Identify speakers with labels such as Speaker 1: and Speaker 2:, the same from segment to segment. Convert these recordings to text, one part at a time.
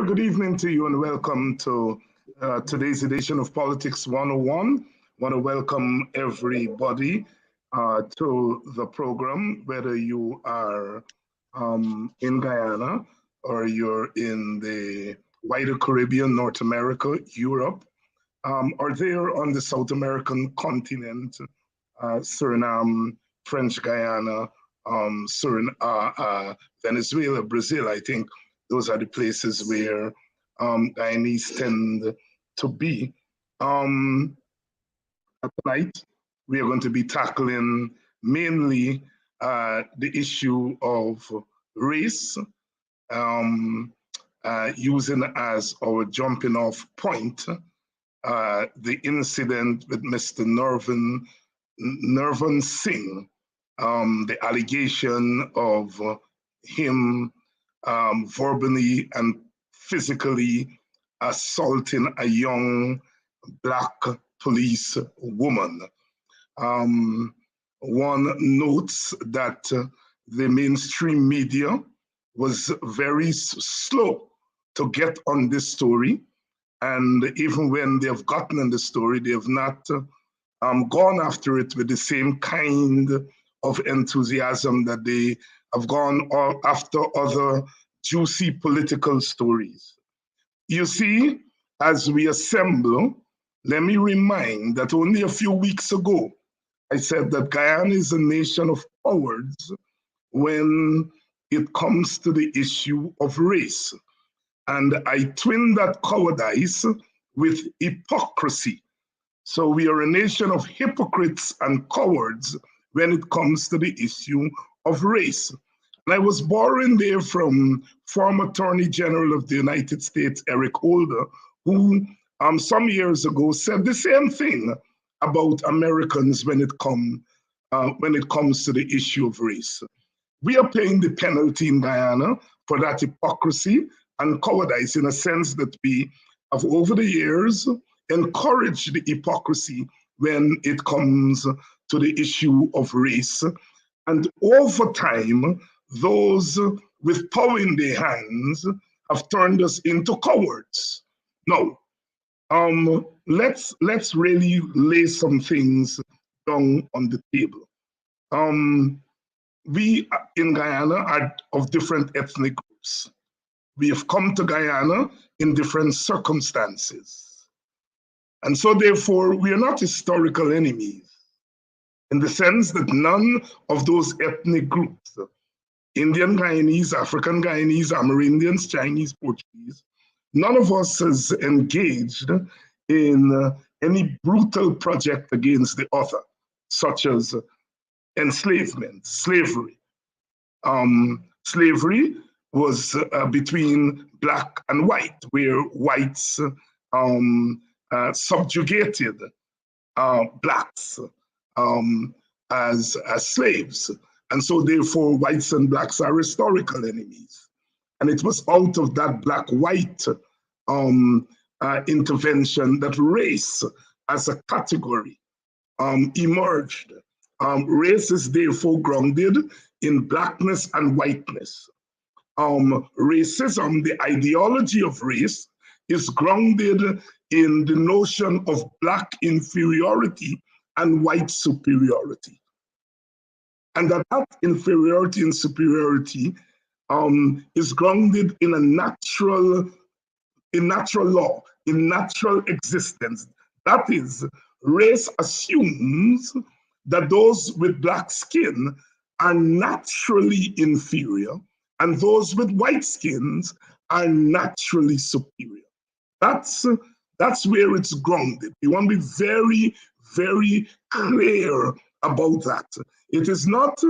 Speaker 1: Very good evening to you and welcome to today's edition of Politics 101. Want to welcome everybody to the program, whether you are in Guyana or you're in the wider Caribbean, North America, Europe, or there on the South American continent, Suriname, French Guyana, Venezuela, Brazil. I think those are the places where Guyanese tend to be. Tonight, we are going to be tackling mainly the issue of race, using as our jumping off point the incident with Mr. Nirvan Singh, the allegation of him verbally and physically assaulting a young Black police woman. One notes that the mainstream media was very slow to get on this story. And even when they have gotten on the story, they have not gone after it with the same kind of enthusiasm that they have gone after other juicy political stories. You see, as we assemble, let me remind that only a few weeks ago, I said that Guyana is a nation of cowards when it comes to the issue of race. And I twin that cowardice with hypocrisy. So we are a nation of hypocrites and cowards when it comes to the issue of race. And I was borrowing there from former Attorney General of the United States, Eric Holder, who some years ago said the same thing about Americans when it comes to the issue of race. We are paying the penalty in Guyana for that hypocrisy and cowardice, in a sense that we have over the years encouraged the hypocrisy when it comes to the issue of race. And over time, those with power in their hands have turned us into cowards. Now, let's really lay some things down on the table. We in Guyana are of different ethnic groups. We have come to Guyana in different circumstances. And so therefore, we are not historical enemies, in the sense that none of those ethnic groups, Indian Guyanese, African Guyanese, Amerindians, Chinese, Portuguese, none of us has engaged in any brutal project against the other, such as enslavement, slavery. Slavery was between Black and white, where whites subjugated Blacks as slaves. And so therefore, whites and Blacks are historical enemies. And it was out of that Black-white intervention that race as a category emerged. Race is therefore grounded in Blackness and whiteness. Racism, the ideology of race, is grounded in the notion of Black inferiority and white superiority. And that inferiority and superiority is grounded in a natural law, in natural existence. That is, race assumes that those with Black skin are naturally inferior and those with white skins are naturally superior. That's where it's grounded. We want to be very, very clear about that. It is not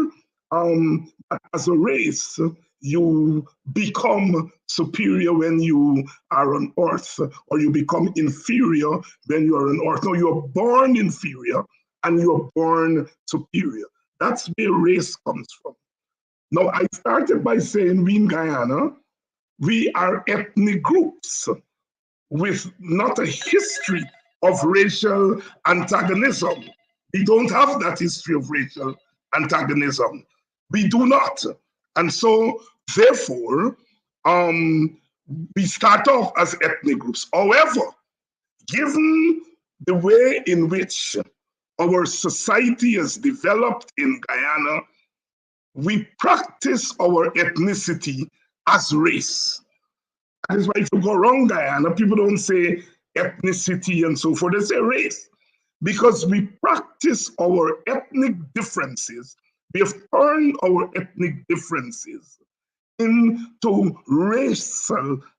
Speaker 1: as a race you become superior when you are on earth, or you become inferior when you are on earth. No, you are born inferior and you are born superior. That's where race comes from. Now, I started by saying we in Guyana, we are ethnic groups with not a history of racial antagonism. We don't have that history of racial antagonism. We do not. And so, therefore, we start off as ethnic groups. However, given the way in which our society has developed in Guyana, we practice our ethnicity as race. That is why if you go around Guyana, people don't say ethnicity and so forth, they say race. Because we practice our ethnic differences, we have turned our ethnic differences into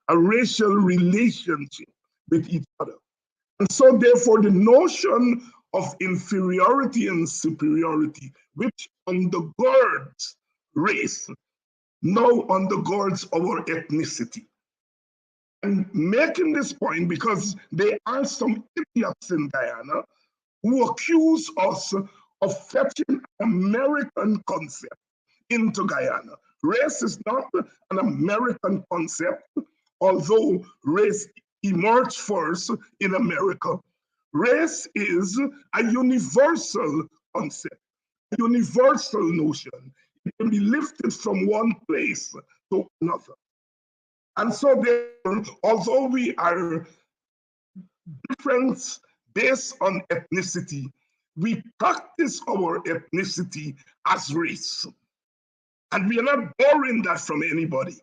Speaker 1: a racial relationship with each other. And so therefore the notion of inferiority and superiority, which undergirds race, now undergirds our ethnicity. And making this point because there are some idiots in Guyana who accuse us of fetching an American concept into Guyana. Race is not an American concept, although race emerged first in America. Race is a universal concept, a universal notion. It can be lifted from one place to another. And so, although we are different based on ethnicity, we practice our ethnicity as race. And we are not borrowing that from anybody.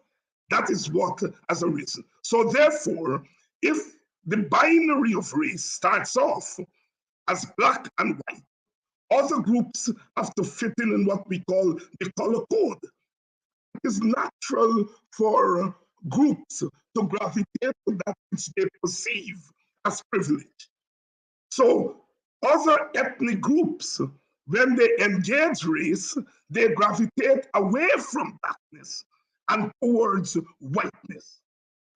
Speaker 1: That is what as a reason. So therefore, if the binary of race starts off as black and white, other groups have to fit in what we call the color code. It is natural for groups to gravitate to that which they perceive as privilege. So other ethnic groups, when they engage race, they gravitate away from blackness and towards whiteness.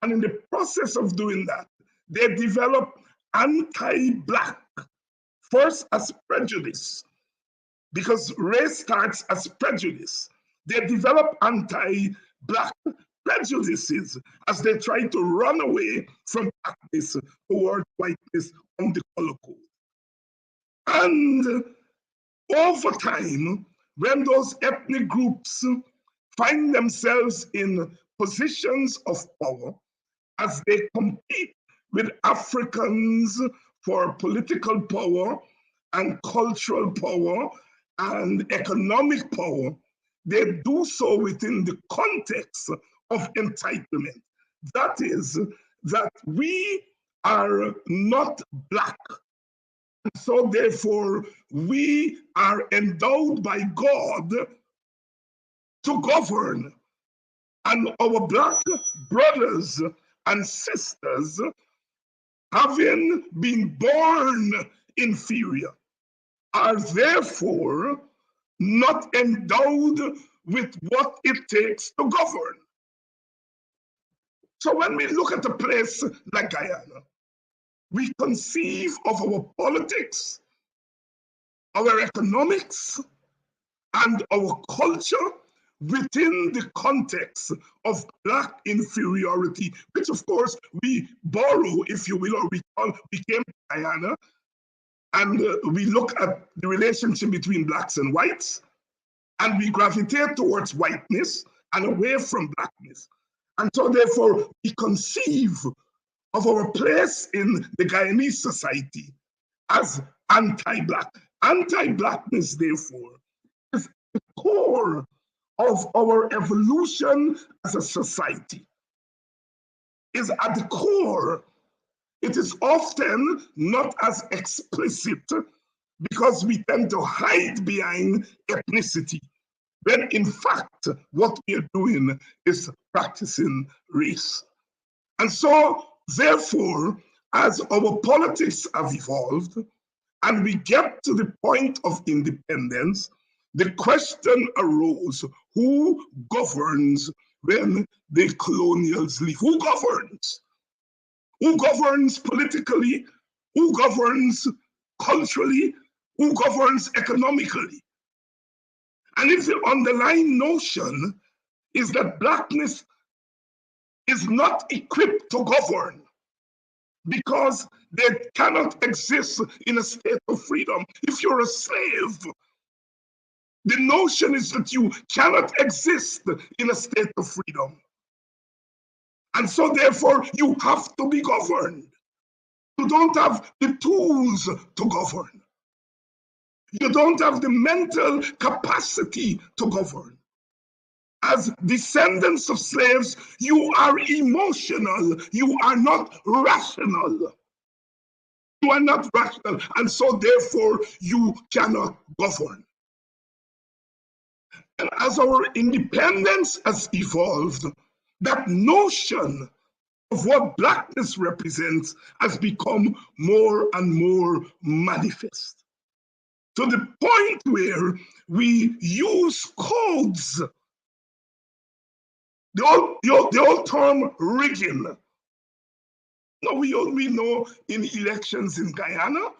Speaker 1: And in the process of doing that, they develop anti-black, first as prejudice, because race starts as prejudice. They develop anti-black prejudices as they try to run away from blackness towards whiteness on the color code. And over time, when those ethnic groups find themselves in positions of power, as they compete with Africans for political power and cultural power and economic power, they do so within the context of entitlement. That is, that we are not black. So therefore, we are endowed by God to govern. And our black brothers and sisters, having been born inferior, are therefore not endowed with what it takes to govern. So when we look at a place like Guyana, we conceive of our politics, our economics, and our culture within the context of black inferiority, which of course we borrow, if you will, or we came to Guyana, and we look at the relationship between blacks and whites, and we gravitate towards whiteness and away from blackness. And so therefore, we conceive of our place in the Guyanese society as anti-black. Anti-blackness, therefore, is the core of our evolution as a society. Is at the core. It is often not as explicit because we tend to hide behind ethnicity, when in fact, what we are doing is practicing race. And so, therefore, as our politics have evolved and we get to the point of independence, the question arose, who governs when the colonials leave? Who governs? Who governs politically? Who governs culturally? Who governs economically? And if the underlying notion is that blackness is not equipped to govern because they cannot exist in a state of freedom. If you're a slave, the notion is that you cannot exist in a state of freedom. And so therefore, you have to be governed. You don't have the tools to govern. You don't have the mental capacity to govern. As descendants of slaves, you are emotional. You are not rational. You are not rational. And so therefore, you cannot govern. And as our independence has evolved, that notion of what Blackness represents has become more and more manifest, to the point where we use codes. The old term rigging. Now we know in elections in Guyana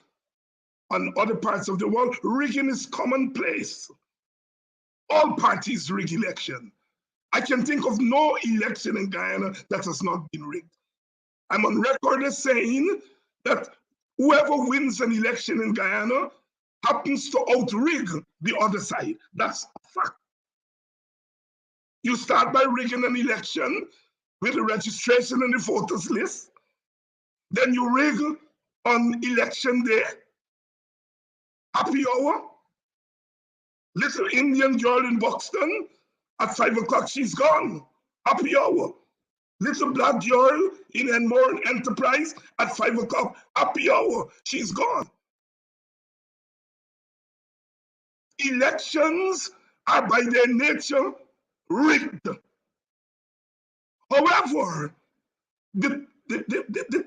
Speaker 1: and other parts of the world, rigging is commonplace. All parties rig election. I can think of no election in Guyana that has not been rigged. I'm on record as saying that whoever wins an election in Guyana happens to outrig the other side. That's a fact. You start by rigging an election with the registration and the voters list. Then you rig on election day. Happy hour. Little Indian girl in Buxton, at 5 o'clock, she's gone. Happy hour. Little black girl in Enmore Enterprise at 5 o'clock, happy hour, she's gone. Elections are by their nature rigged. However, the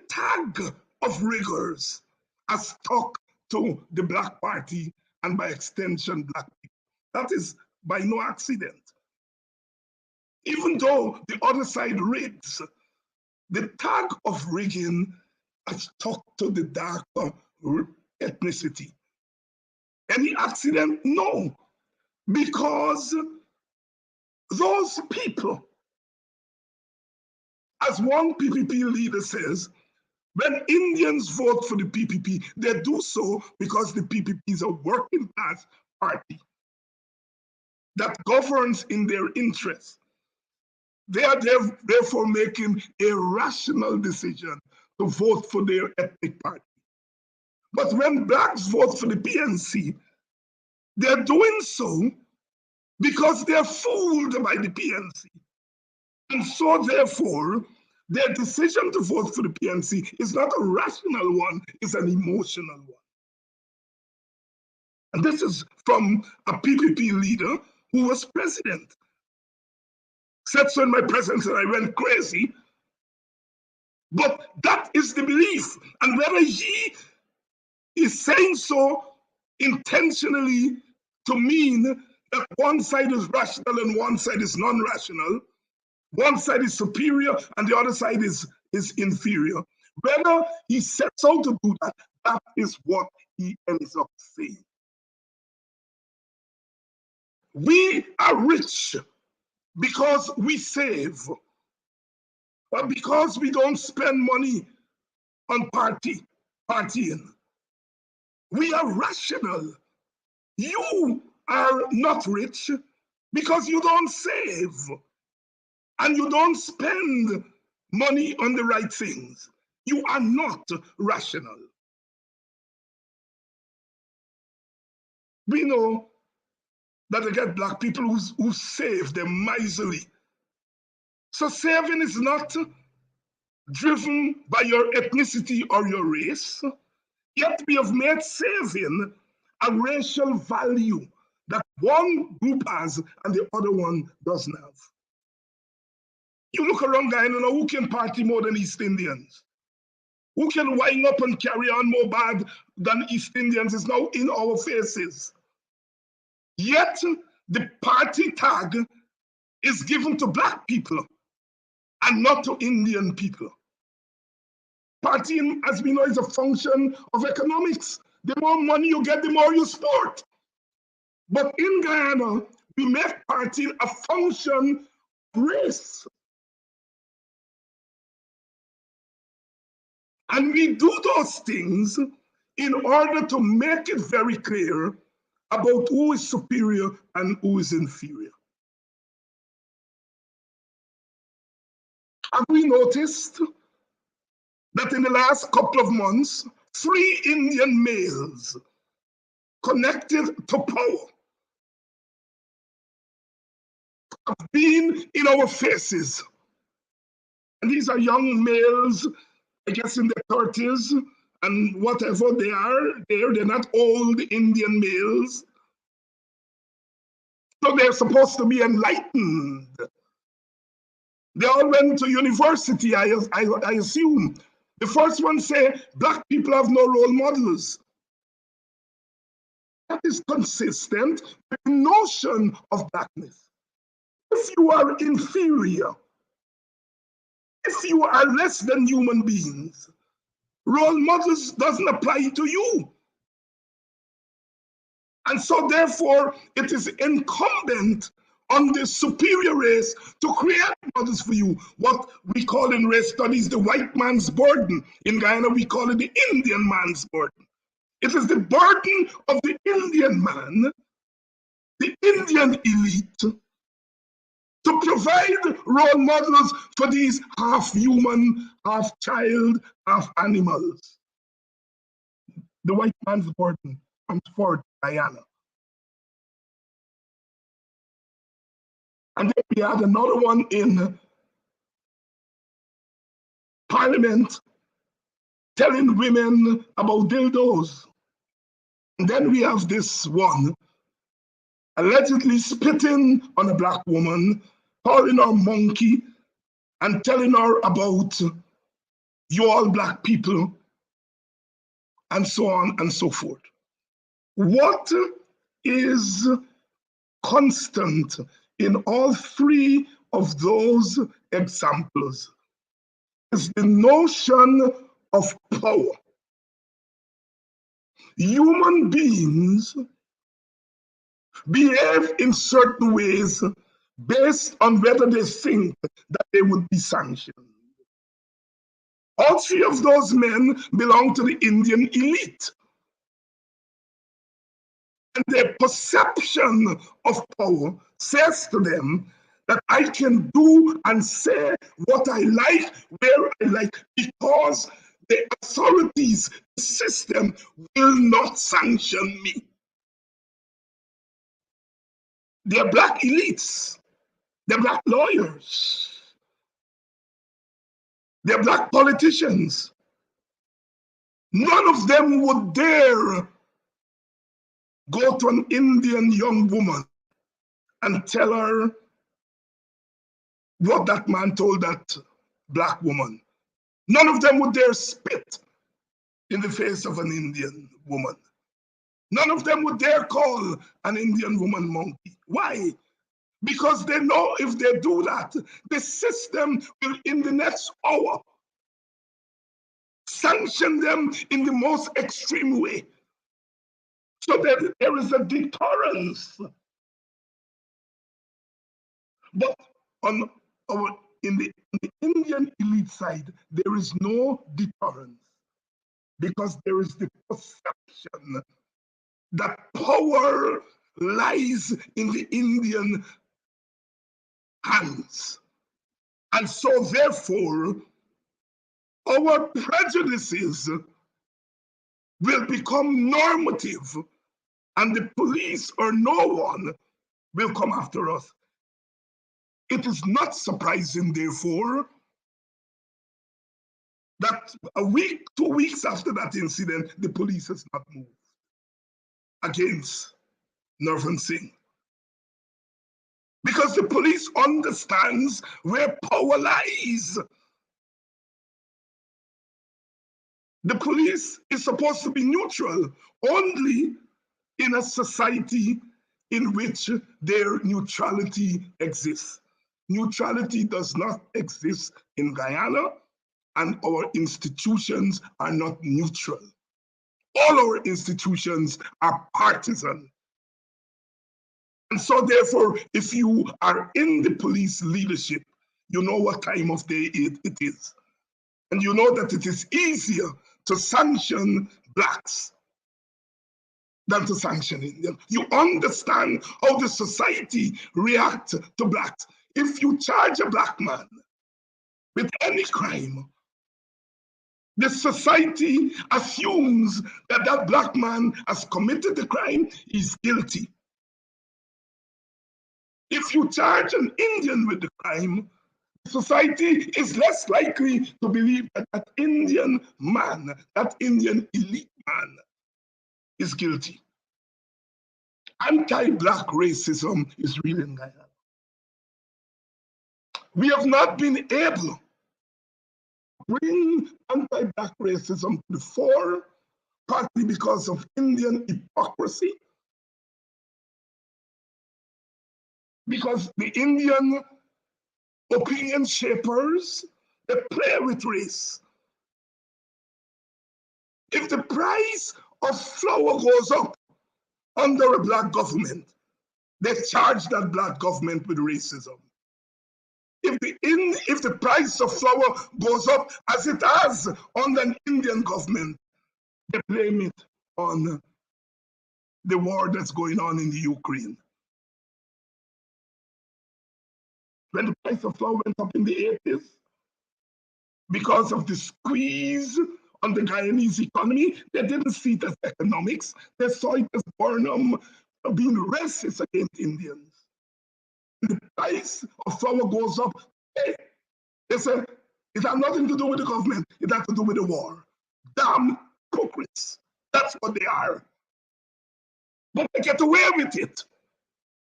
Speaker 1: tag of riggers has stuck to the Black Party and by extension, Black people. That is by no accident. Even though the other side rigs, the tag of rigging has stuck to the darker ethnicity. Any accident? No. Because those people, as one PPP leader says, when Indians vote for the PPP, they do so because the PPP is a working class party that governs in their interests. They are therefore making a rational decision to vote for their ethnic party. But when blacks vote for the PNC, they're doing so because they're fooled by the PNC. And so therefore, their decision to vote for the PNC is not a rational one, it's an emotional one. And this is from a PPP leader who was president. Said so in my presence and I went crazy. But that is the belief. And whether he is saying so intentionally to mean that one side is rational and one side is non-rational, one side is superior and the other side is inferior. Whether he sets out to do that, that is what he ends up saying. We are rich because we save, but because we don't spend money on partying. We are rational. You are not rich because you don't save and you don't spend money on the right things. You are not rational. We know that they get black people who save them miserly. So saving is not driven by your ethnicity or your race, yet we have made saving a racial value that one group has and the other one doesn't have. You look around Guyana now, who can party more than East Indians? Who can wind up and carry on more bad than East Indians is now in our faces. Yet the party tag is given to black people and not to Indian people. Partying, as we know, is a function of economics. The more money you get, the more you sport. But in Guyana, we make partying a function of race. And we do those things in order to make it very clear about who is superior and who is inferior. Have we noticed that in the last couple of months, 3 Indian males connected to power have been in our faces? And these are young males, I guess in their 30s and whatever they are, they're not old Indian males. So they're supposed to be enlightened. They all went to university, I assume. The first one say, Black people have no role models. That is consistent with the notion of blackness. If you are inferior, if you are less than human beings, role models doesn't apply to you. And so therefore, it is incumbent on the superior race to create models for you. What we call in race studies the white man's burden. In Guyana, we call it the Indian man's burden. It is the burden of the Indian man, the Indian elite, to provide role models for these half human, half child, half animals. The white man's burden comes forward, Guyana. And then we had another one in Parliament telling women about dildos. And then we have this one allegedly spitting on a Black woman, calling her monkey, and telling her about you all Black people, and so on and so forth. What is constant in all 3 of those examples is the notion of power. Human beings behave in certain ways based on whether they think that they would be sanctioned. All 3 of those men belong to the Indian elite. And their perception of power says to them that I can do and say what I like, where I like, because the authorities, the system will not sanction me. They're Black elites, they're Black lawyers, they're Black politicians. None of them would dare go to an Indian young woman and tell her what that man told that Black woman. None of them would dare spit in the face of an Indian woman. None of them would dare call an Indian woman monkey. Why? Because they know if they do that, the system will, in the next hour, sanction them in the most extreme way. So that there is a deterrence. But on in the Indian elite side, there is no deterrence because there is the perception that power lies in the Indian hands. And so therefore, our prejudices will become normative and the police or no one will come after us. It is not surprising, therefore, that a week, 2 weeks after that incident, the police has not moved against Nirvan Singh. Because the police understands where power lies. The police is supposed to be neutral only in a society in which their neutrality exists. Neutrality does not exist in Guyana, and our institutions are not neutral. All our institutions are partisan. And so therefore, if you are in the police leadership, you know what time of day it is. And you know that it is easier to sanction Blacks than to sanction Indians. You understand how the society reacts to Blacks. If you charge a Black man with any crime, the society assumes that that black man has committed the crime, he's guilty. If you charge an Indian with the crime, society is less likely to believe that that Indian man, that Indian elite man, is guilty. Anti-black racism is real in Guyana. We have not been able to bring anti-black racism to the fore, partly because of Indian hypocrisy, because the Indian opinion shapers, they play with race. If the price of flour goes up under a black government, they charge that black government with racism. If the price of flour goes up as it has under an Indian government, they blame it on the war that's going on in the Ukraine. When the price of flour went up in the 80s, because of the squeeze on the Guyanese economy, they didn't see it as economics. They saw it as Burnham being racist against Indians. The price of flour goes up. They say, it has nothing to do with the government. It has to do with the war. Damn hypocrites. That's what they are. But they get away with it.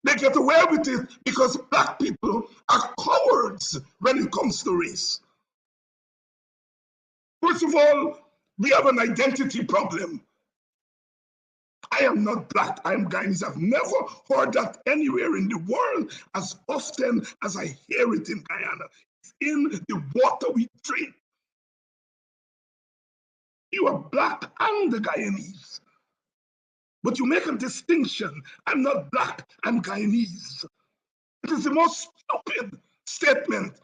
Speaker 1: They get away with it because black people are cowards when it comes to race. First of all, we have an identity problem. I am not black, I am Guyanese. I've never heard that anywhere in the world as often as I hear it in Guyana. It's in the water we drink. You are black and the Guyanese. But you make a distinction. I'm not black, I'm Guyanese. It is the most stupid statement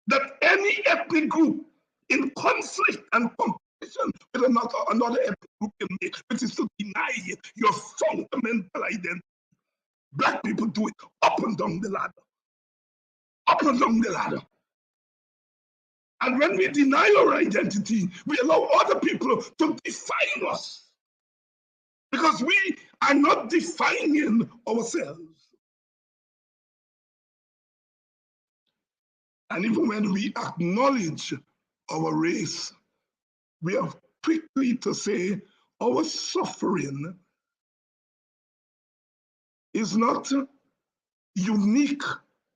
Speaker 1: that any ethnic group in conflict and competition with another ethnic group can make, which is to deny your fundamental identity. Black people do it up and down the ladder. Up and down the ladder. And when we deny our identity, we allow other people to define us. Because we are not defining ourselves. And even when we acknowledge our race, we have quickly to say our suffering is not unique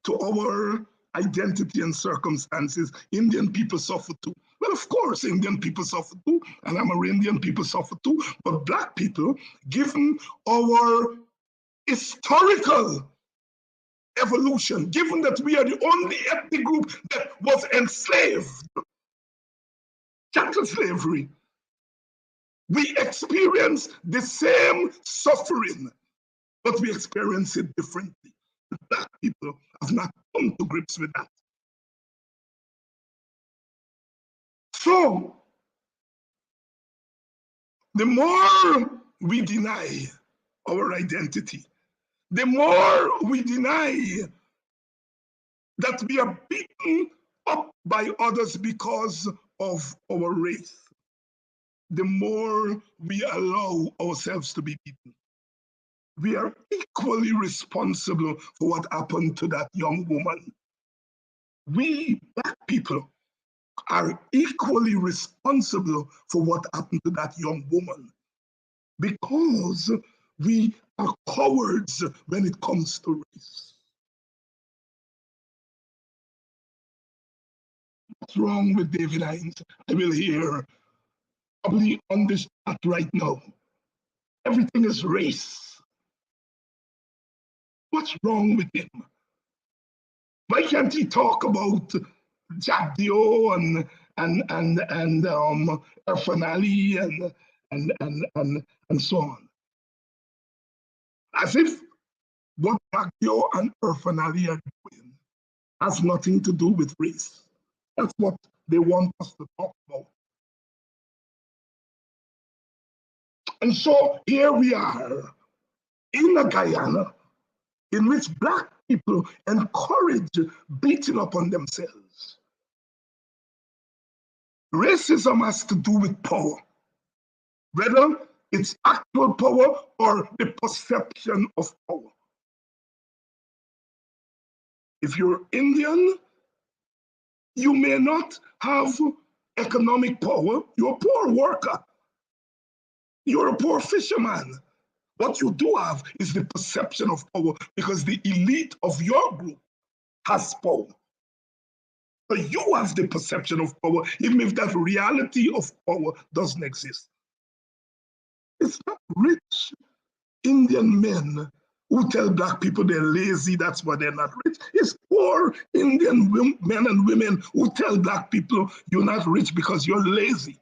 Speaker 1: to our identity and circumstances. Indian people suffer too. Well, of course, Indian people suffer too, and Amerindian people suffer too, but black people, given our historical evolution, given that we are the only ethnic group that was enslaved, chattel slavery, we experience the same suffering, but we experience it differently. Black people have not come to grips with that. So, the more we deny our identity, the more we deny that we are beaten up by others because of our race, the more we allow ourselves to be beaten. We are equally responsible for what happened to that young woman. We, black people, are equally responsible for what happened to that young woman because we are cowards when it comes to race. What's wrong with David Hines? I will hear probably on this chat right now. Everything is race. What's wrong with him? Why can't he talk about Jack Dio and Irfaan Ali and so on? As if what Jack Dio and Irfaan Ali are doing has nothing to do with race. That's what they want us to talk about. And so here we are in Guyana, in which Black people encourage beating up on themselves. Racism has to do with power, whether it's actual power or the perception of power. If you're Indian, you may not have economic power. You're a poor worker. You're a poor fisherman. What you do have is the perception of power because the elite of your group has power. But you have the perception of power, even if that reality of power doesn't exist. It's not rich Indian men who tell Black people they're lazy, that's why they're not rich. It's poor Indian men and women who tell Black people you're not rich because you're lazy.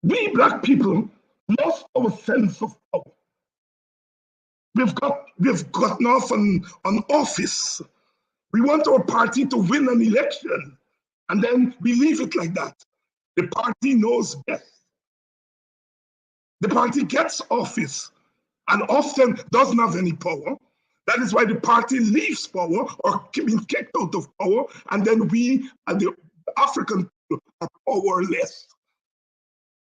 Speaker 1: We Black people lost our sense of power. We've gotten off on office. We want our party to win an election, and then we leave it like that. The party knows best. The party gets office and often doesn't have any power. That is why the party leaves power or being kicked out of power, and then we, the African people, are powerless.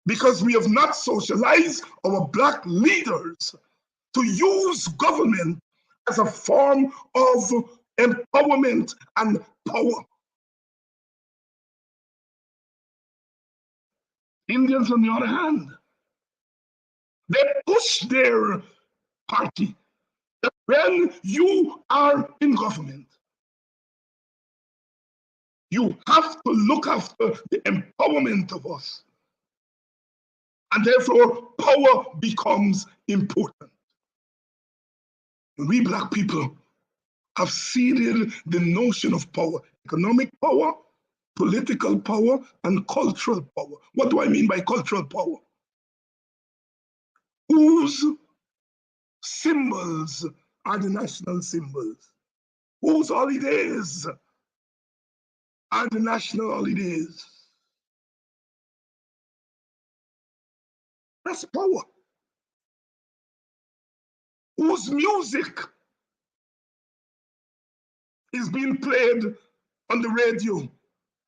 Speaker 1: Because we have not socialized our Black leaders to use government as a form of empowerment and power. Indians, on the other hand, they push their party that when you are in government, you have to look after the empowerment of us. And therefore, power becomes important. We Black people have ceded the notion of power, economic power, political power, and cultural power. What do I mean by cultural power? Whose symbols are the national symbols? Whose holidays are the national holidays? That's power. Whose music is being played on the radio?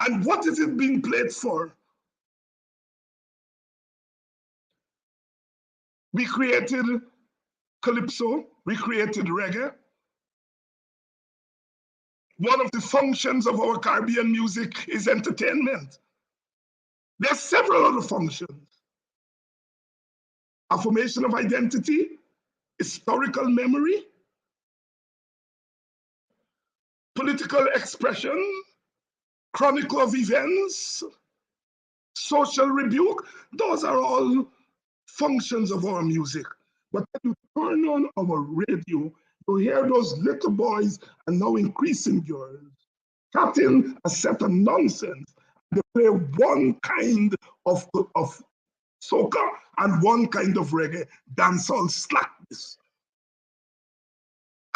Speaker 1: And what is it being played for? We created calypso, we created reggae. One of the functions of our Caribbean music is entertainment. There are several other functions. Affirmation of identity, historical memory, political expression, chronicle of events, social rebuke. Those are all functions of our music. But when you turn on our radio, you hear those little boys and now increasing girls chatting a set of nonsense. They play one kind of soca and one kind of reggae, dancehall slackness.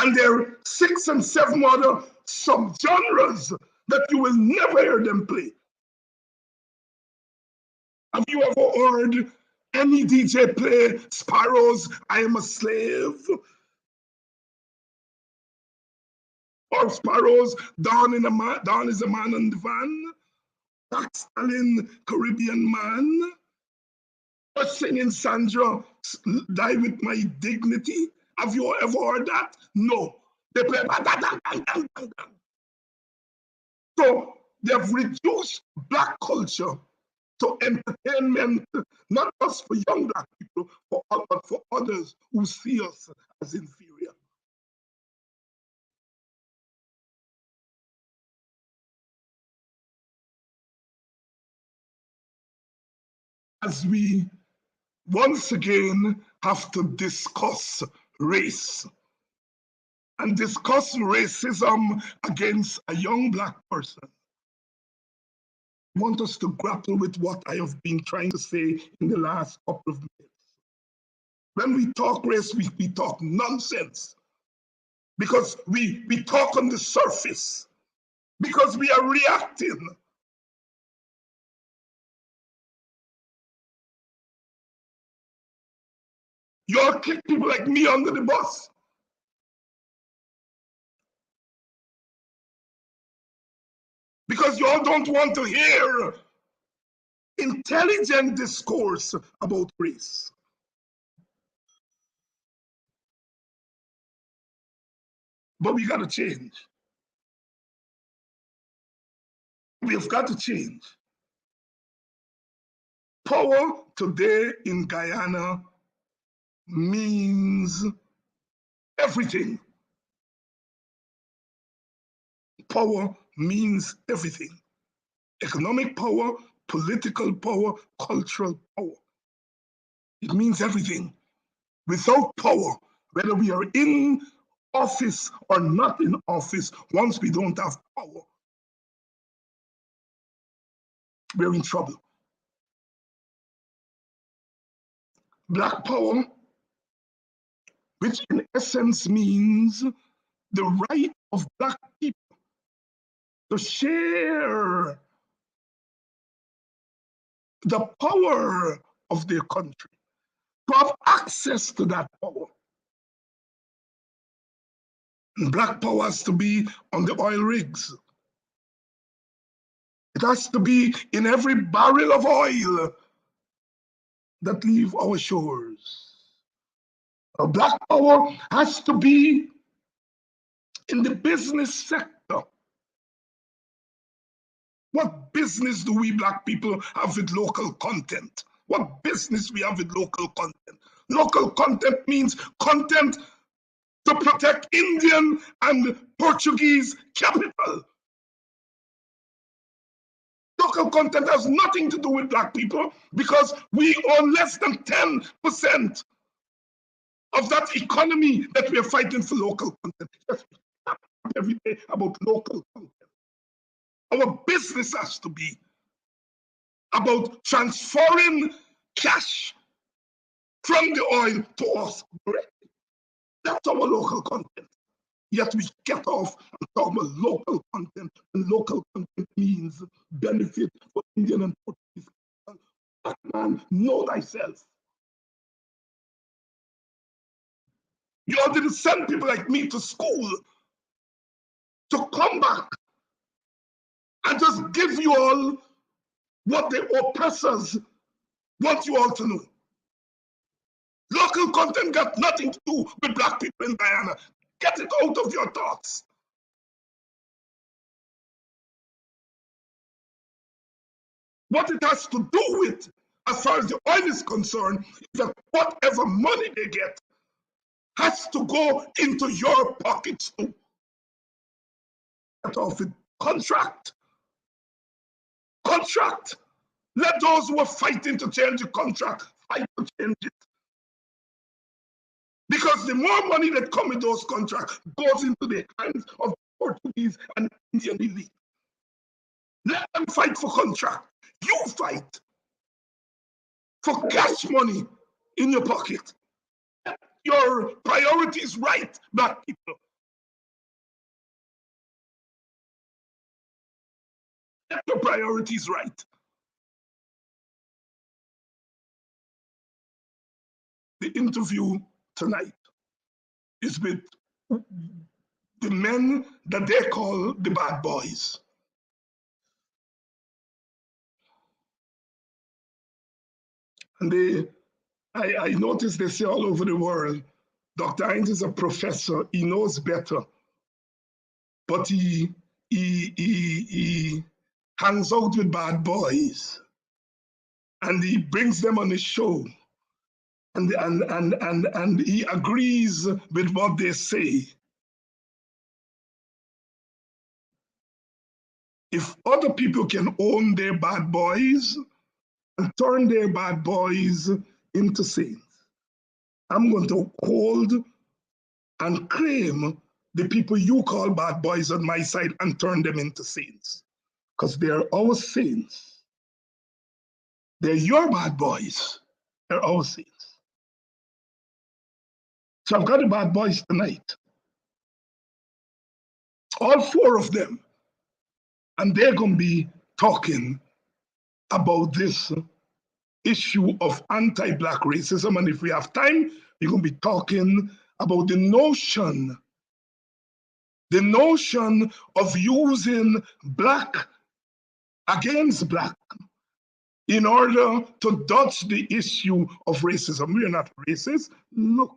Speaker 1: And there are 6 and 7 other subgenres that you will never hear them play. Have you ever heard any DJ play Sparrows, I Am a Slave? Or Sparrows, Dawn is a Man on the Van? Jack Stalin, Caribbean Man? Or singing Sandra, Die With My Dignity? Have you ever heard that? No. They play so they have reduced Black culture to entertainment, not just for young Black people, but for others who see us as inferior. As we once again have to discuss race and discuss racism against a young Black person, I want us to grapple with what I have been trying to say in the last couple of minutes. When we talk race, we talk nonsense because we talk on the surface, because we are reacting. Y'all kick people like me under the bus. Because y'all don't want to hear intelligent discourse about race. But we got to change. We've got to change. Power today in Guyana means everything. Power means everything. Economic power, political power, cultural power. It means everything. Without power, whether we are in office or not in office, once we don't have power, we're in trouble. Black power, which in essence means the right of Black people to share the power of their country, to have access to that power. And Black power has to be on the oil rigs. It has to be in every barrel of oil that leave our shores. Black power has to be in the business sector. What business do we Black people have with local content? What business we have with local content? Local content means content to protect Indian and Portuguese capital. Local content has nothing to do with Black people because we own less than 10% of that economy that we are fighting for local content. Yes, we talk every day about local content. Our business has to be about transferring cash from the oil to us directly. That's our local content. Yet we get off and talk about local content, and local content means benefit for Indian and Portuguese. Black man, know thyself. You all didn't send people like me to school to come back and just give you all what the oppressors want you all to know. Local content got nothing to do with Black people in Guyana. Get it out of your thoughts. What it has to do with, as far as the oil is concerned, is that whatever money they get has to go into your pockets too. Get off it. Contract. Contract. Let those who are fighting to change the contract fight to change it. Because the more money that comes with those contracts goes into the hands of Portuguese and Indian elite. Let them fight for contract. You fight for cash money in your pocket. Your priorities right, Black people. Get your priorities right. The interview tonight is with the men that they call the bad boys. And I noticed they say all over the world, Dr. Hines is a professor, he knows better, but he hangs out with bad boys and he brings them on his show and he agrees with what they say. If other people can own their bad boys and turn their bad boys into saints, I'm going to hold and claim the people you call bad boys on my side and turn them into saints. Because they're our saints. They're your bad boys. They're our saints. So I've got the bad boys tonight. All four of them. And they're going to be talking about this issue of anti-Black racism. And if we have time, we're going to be talking about the notion of using black against black in order to dodge the issue of racism. We are not racist. Look,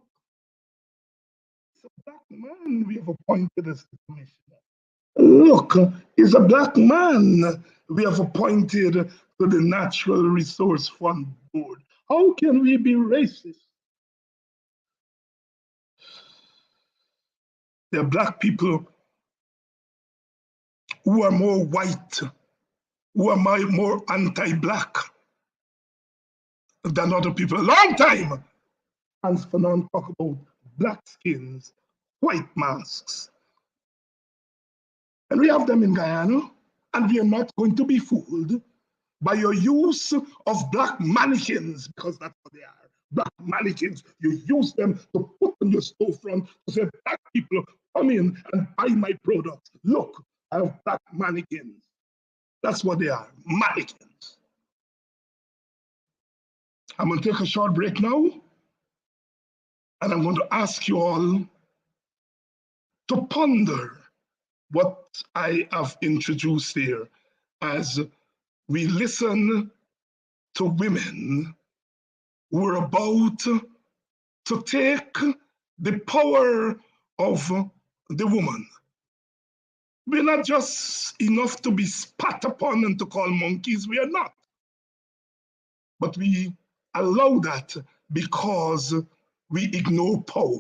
Speaker 1: it's a black man we have appointed as the commissioner. Look, it's a black man we have appointed to the Natural Resource Fund Board. How can we be racist? There are black people who are more white, who are more anti-black than other people. A long time, Hans Fanon talk about black skins, white masks. And we have them in Guyana, and we are not going to be fooled by your use of black mannequins, because that's what they are. Black mannequins, you use them to put on your storefront to say, black people, come in and buy my products. Look, I have black mannequins. That's what they are, mannequins. I'm going to take a short break now, and I'm going to ask you all to ponder what I have introduced here as we listen to women who are about to take the power of the woman. We're not just enough to be spat upon and to call monkeys, we are not. But we allow that because we ignore power.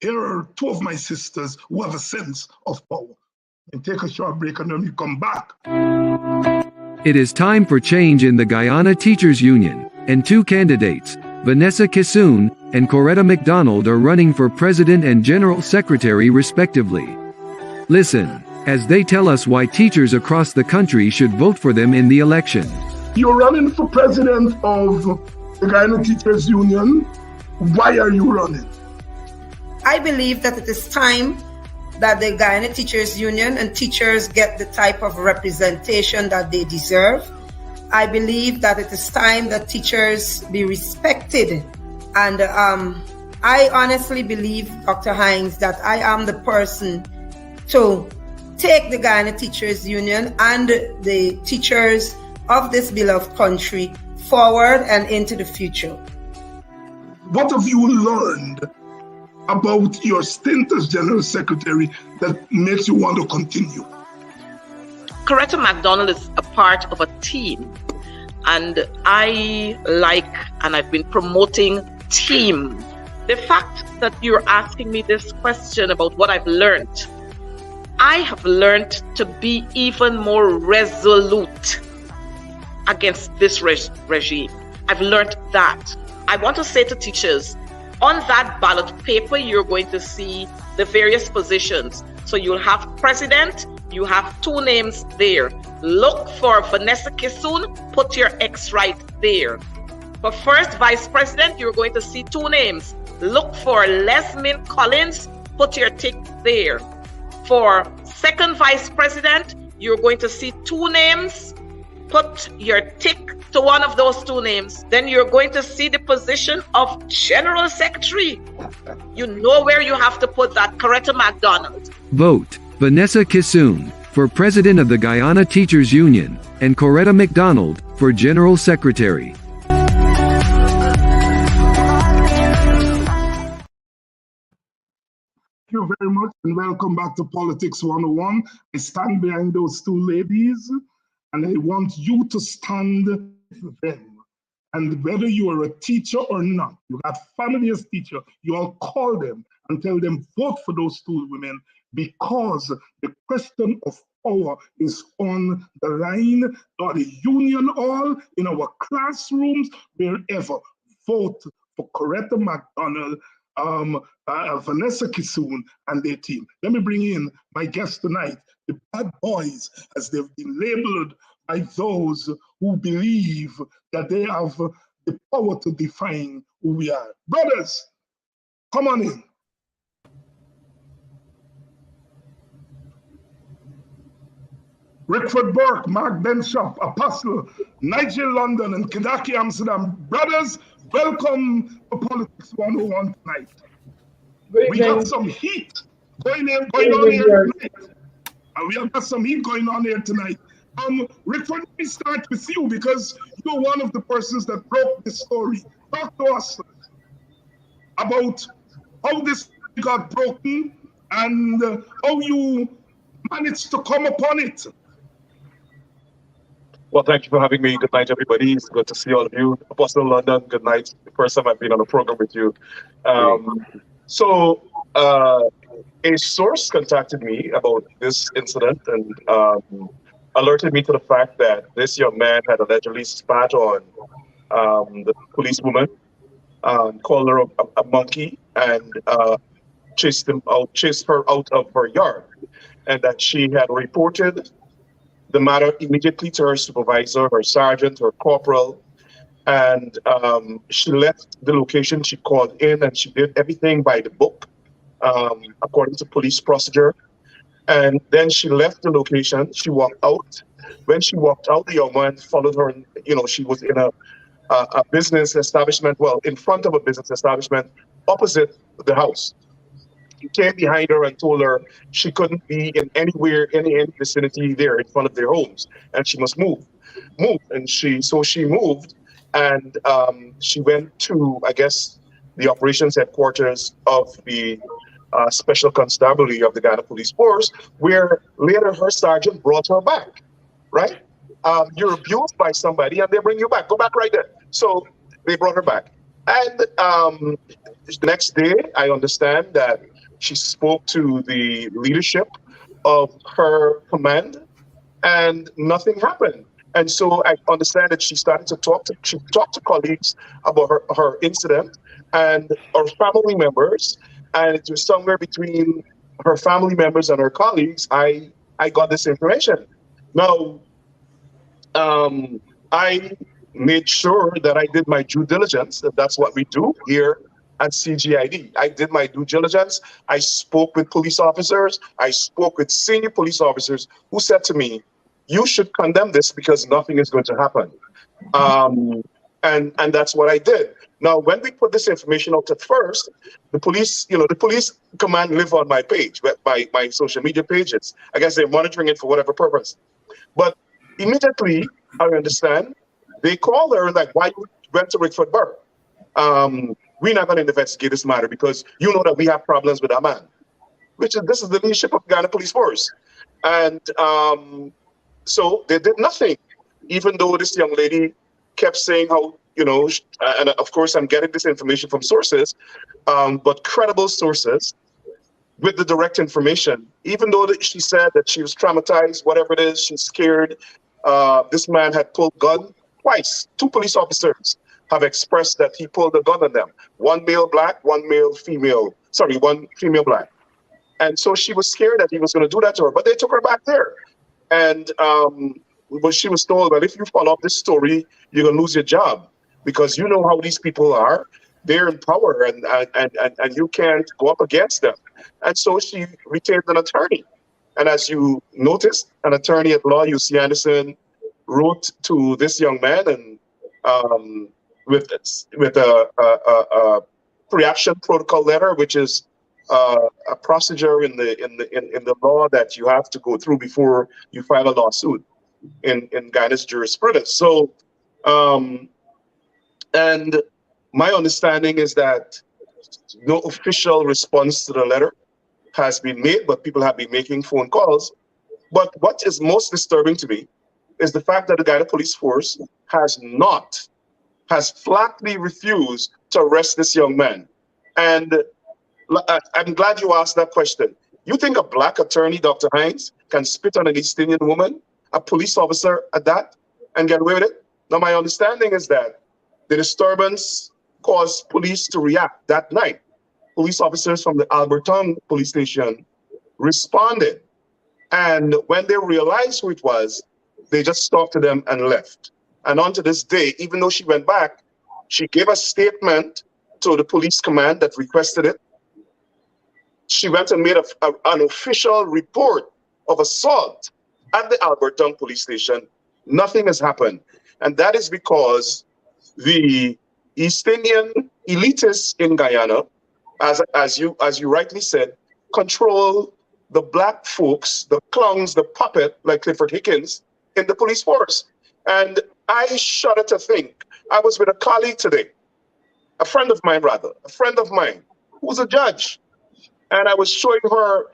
Speaker 1: Here are two of my sisters who have a sense of power. And take a short break and then we come back.
Speaker 2: It is time for change in the Guyana Teachers Union, and two candidates, Vanessa Kissoon and Coretta McDonald, are running for President and General Secretary respectively. Listen, as they tell us why teachers across the country should vote for them in the election.
Speaker 1: You're running for president of the Guyana Teachers Union. Why are you running?
Speaker 3: I believe that it is time that the Guyana Teachers Union and teachers get the type of representation that they deserve. I believe that it is time that teachers be respected. And I honestly believe, Dr. Hines, that I am the person to take the Guyana Teachers Union and the teachers of this beloved country forward and into the future.
Speaker 1: What have you learned about your stint as General Secretary that makes you want to continue?
Speaker 4: Coretta McDonald is a part of a team, and I've been promoting team. The fact that you're asking me this question about what I've learned, I have learned to be even more resolute against this regime. I've learned that. I want to say to teachers, on that ballot paper, you're going to see the various positions. So you'll have president, you have two names there. Look for Vanessa Kissoon, put your X right there. For first vice president, you're going to see two names. Look for Lesmin Collins, put your tick there. For second vice president, you're going to see two names. Put your tick to one of those two names. Then you're going to see the position of General Secretary. You know where you have to put that, Coretta McDonald.
Speaker 2: Vote Vanessa Kissoon for President of the Guyana Teachers Union and Coretta McDonald for General Secretary.
Speaker 1: Thank you very much and welcome back to Politics 101. I stand behind those two ladies and I want you to stand with them. And whether you are a teacher or not, you got family as teacher, you all call them and tell them vote for those two women, because the question of power is on the line, or the union hall, in our classrooms, wherever. Vote for Coretta McDonald, Vanessa Kissoon and their team. Let me bring in my guest tonight, the bad boys, as they've been labeled by those who believe that they have the power to define who we are. Brothers, come on in. Rickford Burke, Mark Benshop, Apostle, Nigel London, and Kedaki Amsterdam. Brothers, Welcome to Politics 101 tonight.
Speaker 5: Good
Speaker 1: We
Speaker 5: evening.
Speaker 1: got some heat going on
Speaker 5: Good
Speaker 1: here
Speaker 5: evening.
Speaker 1: tonight. And we have got some heat going on here tonight. Rickford, let me start with you because you're one of the persons that broke this story. Talk to us about how this got broken and how you managed to come upon it.
Speaker 6: Well, thank you for having me. Good night, everybody. It's good to see all of you. Apostle London, good night. The first time I've been on a program with you. A source contacted me about this incident and alerted me to the fact that this young man had allegedly spat on the policewoman, called her a monkey, and chased her out of her yard, and that she had reported the matter immediately to her supervisor, her sergeant, her corporal, and she left the location. She called in and she did everything by the book, according to police procedure. And then she left the location. She walked out. When she walked out, the young man followed her. She was in a business establishment, well, in front of a business establishment opposite the house. He came behind her and told her she couldn't be in anywhere, any vicinity there in front of their homes, and she must move. And she moved, and she went to, I guess, the operations headquarters of the Special Constabulary of the Guyana Police Force, where later her sergeant brought her back, right? You're abused by somebody and they bring you back. Go back right there. So they brought her back. And the next day, I understand that she spoke to the leadership of her command and nothing happened. And so I understand that she started to talk to colleagues about her incident and her family members. And it was somewhere between her family members and her colleagues, I got this information. Now, I made sure that I did my due diligence. That's what we do here at CGID. I did my due diligence. I spoke with police officers. I spoke with senior police officers who said to me, you should condemn this because nothing is going to happen. And that's what I did. Now, when we put this information out at first, the police command live on my page, my social media pages. I guess they're monitoring it for whatever purpose. But immediately, I understand, they called her like, why you went to Rickford Borough? We're not going to investigate this matter because you know that we have problems with our man. This is the leadership of Ghana Police Force. And so they did nothing, even though this young lady kept saying how, and of course I'm getting this information from sources, but credible sources with the direct information, even though she said that she was traumatized, whatever it is, she's scared. This man had pulled gun twice. 2 police officers have expressed that he pulled a gun on them. One female black. And so she was scared that he was going to do that to her, but they took her back there. And but she was told that if you follow up this story, you're going to lose your job because you know how these people are. They're in power and you can't go up against them. And so she retained an attorney. And as you noticed, an attorney at law, UC Anderson, wrote to this young man and with a pre-action protocol letter, which is a procedure in the law that you have to go through before you file a lawsuit in Guyana's jurisprudence. So, and my understanding is that no official response to the letter has been made, but people have been making phone calls. But what is most disturbing to me is the fact that the Guyana Police Force has flatly refused to arrest this young man. And I'm glad you asked that question. You think a black attorney, Dr. Hines, can spit on an East Indian woman, a police officer at that, and get away with it? Now, my understanding is that the disturbance caused police to react that night. Police officers from the Alberton police station responded. And when they realized who it was, they just talked to them and left. And on to this day, even though she went back, she gave a statement to the police command that requested it. She went and made an official report of assault at the Alberton police station. Nothing has happened. And that is because the East Indian elitists in Guyana, as you rightly said, control the black folks, the clowns, the puppet, like Clifford Hickens, in the police force. And I shudder to think, I was with a colleague today, a friend of mine, who's a judge. And I was showing her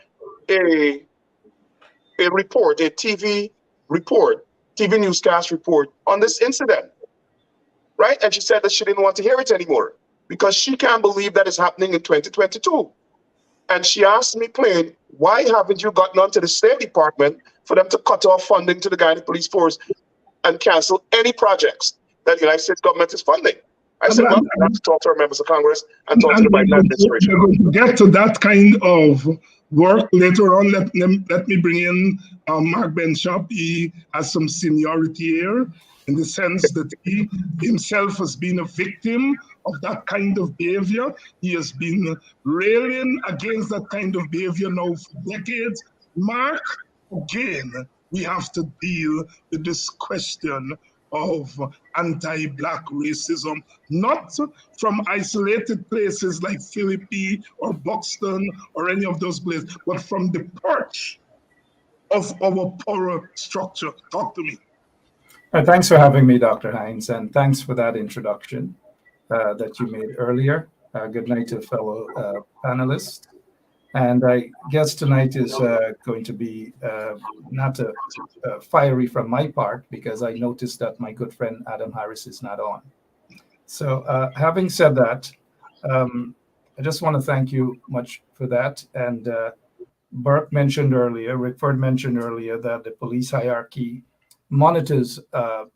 Speaker 6: a report, a TV report, TV newscast report on this incident, right? And she said that she didn't want to hear it anymore because she can't believe that is happening in 2022. And she asked me plain, why haven't you gotten onto the State Department for them to cut off funding to the Guyana Police Force and cancel any projects that the United States government is funding? I said, well, I have to talk to our members of Congress and talk to the Biden administration.
Speaker 1: We're going to get to that kind of work later on. Let me bring in Mark Benschop. He has some seniority here in the sense that he himself has been a victim of that kind of behavior. He has been railing against that kind of behavior now for decades. Mark, again, we have to deal with this question of anti-Black racism, not from isolated places like Philippi or Buxton or any of those places, but from the perch of our power structure. Talk to me.
Speaker 5: Thanks for having me, Dr. Hines, and thanks for that introduction that you made earlier. Good night to fellow panelists. And I guess tonight is going to be not fiery from my part, because I noticed that my good friend Adam Harris is not on. So having said that, I just want to thank you much for that. And Burke mentioned earlier, Rickford mentioned earlier that the police hierarchy monitors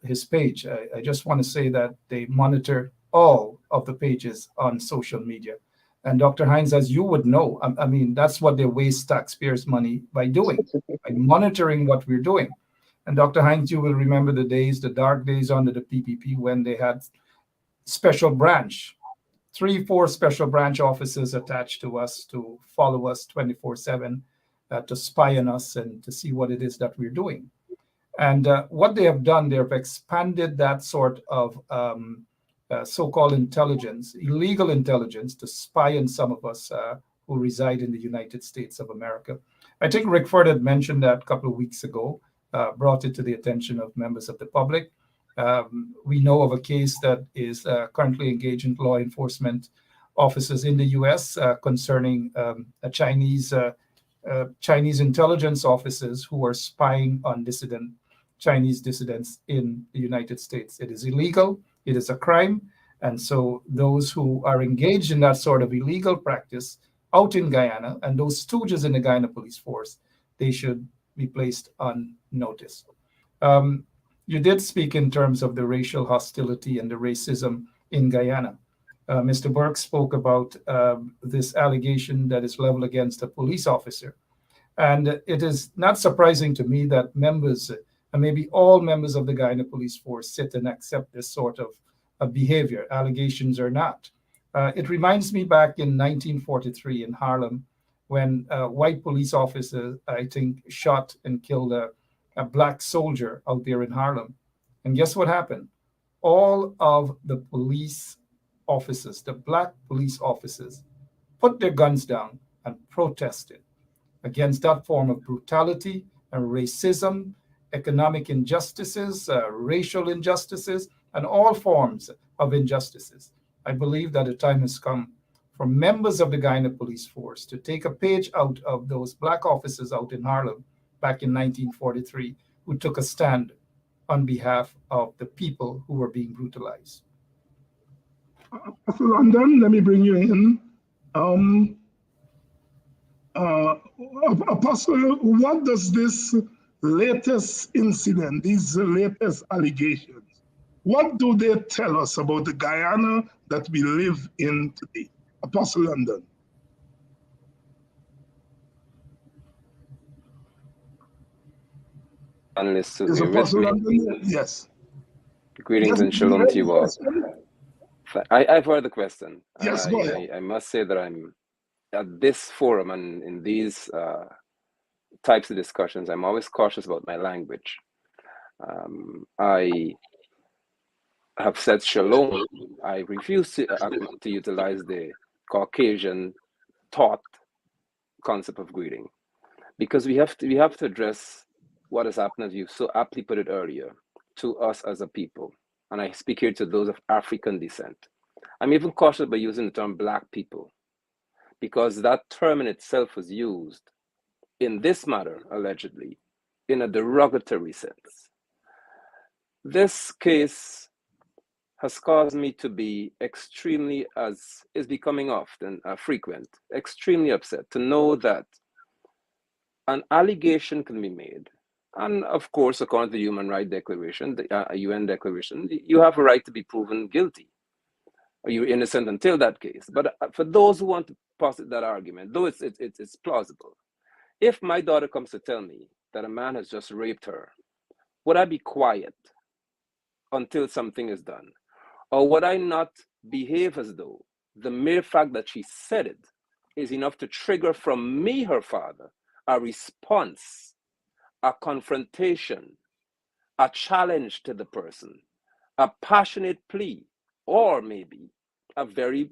Speaker 5: his page. I just want to say that they monitor all of the pages on social media. And Dr. Hines, as you would know, I mean, that's what they waste taxpayers' money by doing, by monitoring what we're doing. And Dr. Hines, you will remember the days, the dark days under the PPP, when they had special branch, 3-4 special branch officers attached to us to follow us 24/7, to spy on us and to see what it is that we're doing. And what they have done, they have expanded that sort of so-called intelligence, illegal intelligence, to spy on some of us who reside in the United States of America. I think Rickford had mentioned that a couple of weeks ago, brought it to the attention of members of the public. We know of a case that is currently engaged in law enforcement officers in the U.S. Concerning Chinese intelligence officers who are spying on Chinese dissidents in the United States. It is illegal. It is a crime. And so those who are engaged in that sort of illegal practice out in Guyana, and those stooges in the Guyana Police Force, they should be placed on notice. You did speak in terms of the racial hostility and the racism in Guyana. Mr. Burke spoke about this allegation that is leveled against a police officer. And it is not surprising to me that members, and maybe all members of the Guyana Police Force, sit and accept this sort of behavior, allegations or not. It reminds me back in 1943 in Harlem, when a white police officer, I think, shot and killed a black soldier out there in Harlem. And guess what happened? All of the police officers, the black police officers, put their guns down and protested against that form of brutality and racism, economic injustices, racial injustices, and all forms of injustices. I believe that the time has come for members of the Guyana Police Force to take a page out of those black officers out in Harlem back in 1943, who took a stand on behalf of the people who were being brutalized.
Speaker 1: Apostle London, let me bring you in. Apostle, what does this latest incident, these latest allegations, what do they tell us about the Guyana that we live in today? Apostle London.
Speaker 7: Panelists,
Speaker 1: Is Apostle London? Yes.
Speaker 7: Greetings and shalom to you all. I've heard the question.
Speaker 1: Yes, go ahead.
Speaker 7: I must say that I'm at this forum and in these types of discussions, I'm always cautious about my language. have said shalom, I refuse to utilize the Caucasian taught concept of greeting, because we have to address what has happened, as you so aptly put it earlier, to us as a people. And I speak here to those of African descent. I'm even cautious about using the term Black people, because that term in itself was used in this matter, allegedly, in a derogatory sense. This case has caused me to be extremely, as is becoming often frequent, extremely upset to know that an allegation can be made. And of course, according to the Human Rights Declaration, the UN Declaration, you have a right to be proven guilty, or you're innocent until that case. But for those who want to posit that argument, though it's plausible, if my daughter comes to tell me that a man has just raped her, would I be quiet until something is done? Or would I not behave as though the mere fact that she said it is enough to trigger from me, her father, a response, a confrontation, a challenge to the person, a passionate plea, or maybe a very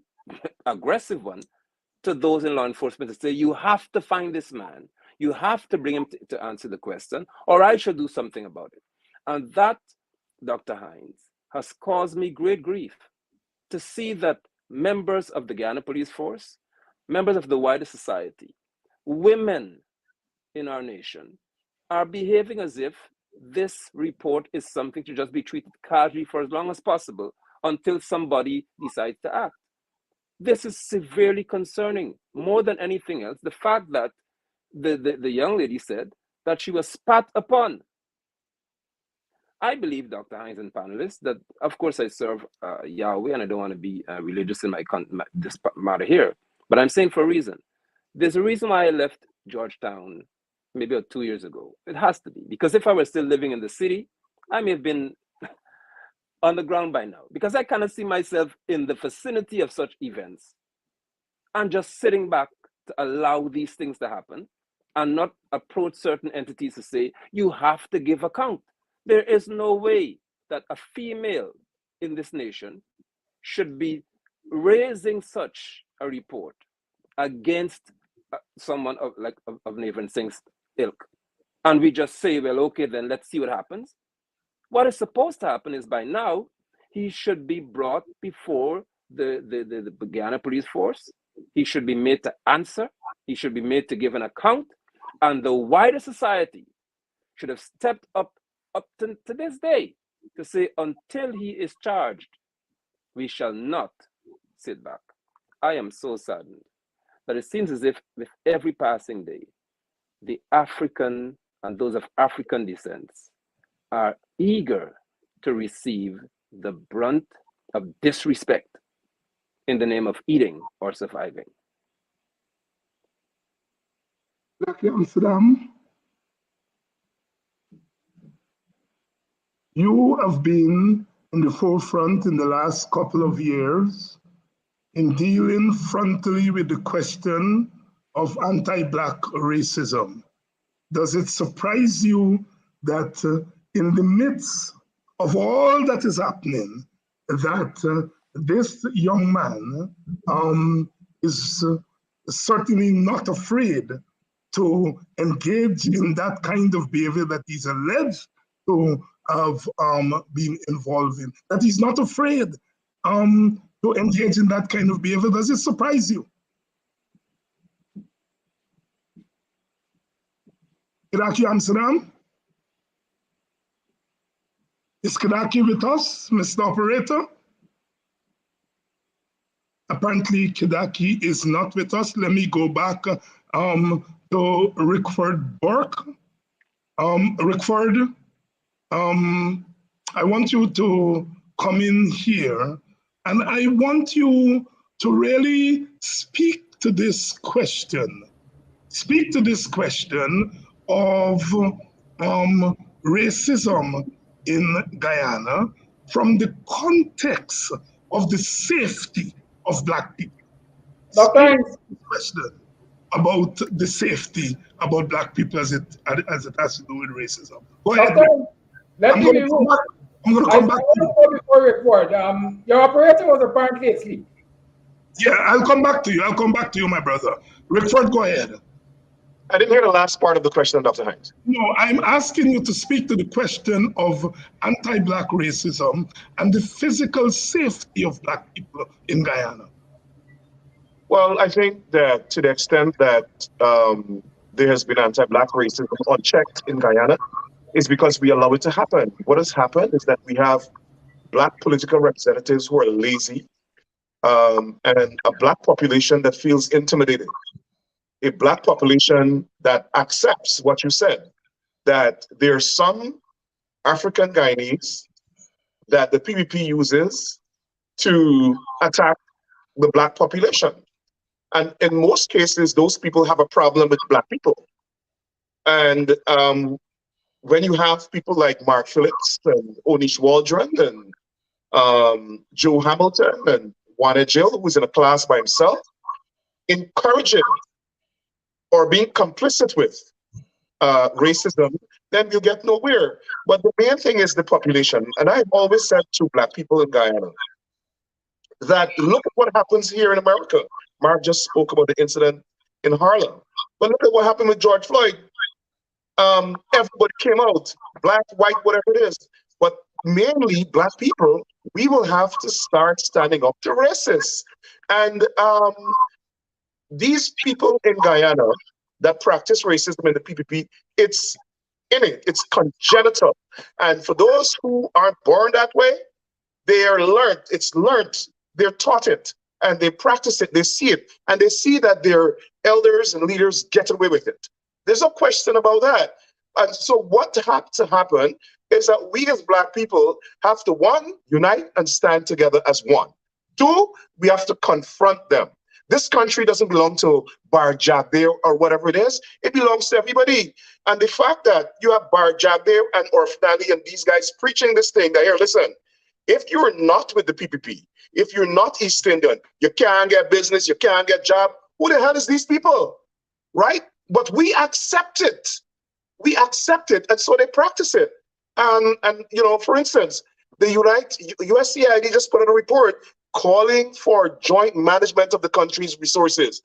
Speaker 7: aggressive one to those in law enforcement to say, you have to find this man, you have to bring him to answer the question, or I should do something about it. And that, Dr. Hines, has caused me great grief to see that members of the Guyana Police Force, members of the wider society, women in our nation are behaving as if this report is something to just be treated casually for as long as possible until somebody decides to act. This is severely concerning. More than anything else, the fact that the young lady said that she was spat upon. I believe, Dr. Hines and panelists, that of course I serve Yahweh, and I don't want to be religious in this matter here, but I'm saying for a reason. There's a reason why I left Georgetown maybe about 2 years ago. It has to be, because if I were still living in the city, I may have been on the ground by now, because I cannot see myself in the vicinity of such events and just sitting back to allow these things to happen and not approach certain entities to say, you have to give account. There is no way that a female in this nation should be raising such a report against someone of Navin Singh's ilk. And we just say, well, okay, then let's see what happens. What is supposed to happen is by now, he should be brought before the Guyana Police Force. He should be made to answer. He should be made to give an account. And the wider society should have stepped up to this day to say, until he is charged, we shall not sit back. I am so saddened that it seems as if with every passing day, the African and those of African descent are eager to receive the brunt of disrespect in the name of eating or surviving.
Speaker 1: Lucky Amsterdam, you have been in the forefront in the last couple of years in dealing frontally with the question of anti-Black racism. Does it surprise you that in the midst of all that is happening, that this young man is certainly not afraid to engage in that kind of behavior that he's alleged to have been involved in, that he's not afraid to engage in that kind of behavior? Does it surprise you? Kidaki Amsterdam? Is Kidaki with us, Mr. Operator? Apparently, Kidaki is not with us. Let me go back to Rickford Burke. Rickford, I want you to come in here, and I want you to really speak to this question. Speak to this question of racism in Guyana from the context of the safety of Black people.
Speaker 8: Dr.
Speaker 1: Question about the safety about Black people as it has to do with racism. Go ahead. I'm going to
Speaker 8: I
Speaker 1: come back to you.
Speaker 8: want to go before report. Your operator was apparently asleep.
Speaker 1: Yeah, I'll come back to you. I'll come back to you, my brother. Rickford, go ahead.
Speaker 6: I didn't hear the last part of the question, Dr. Hines.
Speaker 1: No, I'm asking you to speak to the question of anti-Black racism and the physical safety of Black people in Guyana.
Speaker 6: Well, I think that to the extent that there has been anti-Black racism unchecked in Guyana is because we allow it to happen. What has happened is that we have Black political representatives who are lazy, and a Black population that feels intimidated. A Black population that accepts what you said, that there are some African Guyanese that the PPP uses to attack the Black population. And in most cases, those people have a problem with Black people. And when you have people like Mark Phillips and Onish Waldron and Joe Hamilton and Juana Jill, who's in a class by himself, encouraging or being complicit with racism, then you get nowhere. But the main thing is the population. And I've always said to Black people in Guyana that look at what happens here in America. Mark just spoke about the incident in Harlem. But look at what happened with George Floyd. Everybody came out, Black, white, whatever it is. But mainly Black people, we will have to start standing up to racists. And these people in Guyana that practice racism in the PPP, it's innate, it's congenital. And for those who aren't born that way, they are learned, it's learned, they're taught it, and they practice it, they see it, and they see that their elders and leaders get away with it. There's no question about that. And so what has to happen is that we as Black people have to, one, unite and stand together as one. Two, we have to confront them. This country doesn't belong to Bar Jagdeo or whatever it is. It belongs to everybody. And the fact that you have Bar Jagdeo and Orfnali and these guys preaching this thing, that here, listen, if you're not with the PPP, if you're not East Indian, you can't get business, you can't get job. Who the hell is these people, right? But we accept it. We accept it, and so they practice it. And you know, for instance, the USCID just put out a report calling for joint management of the country's resources.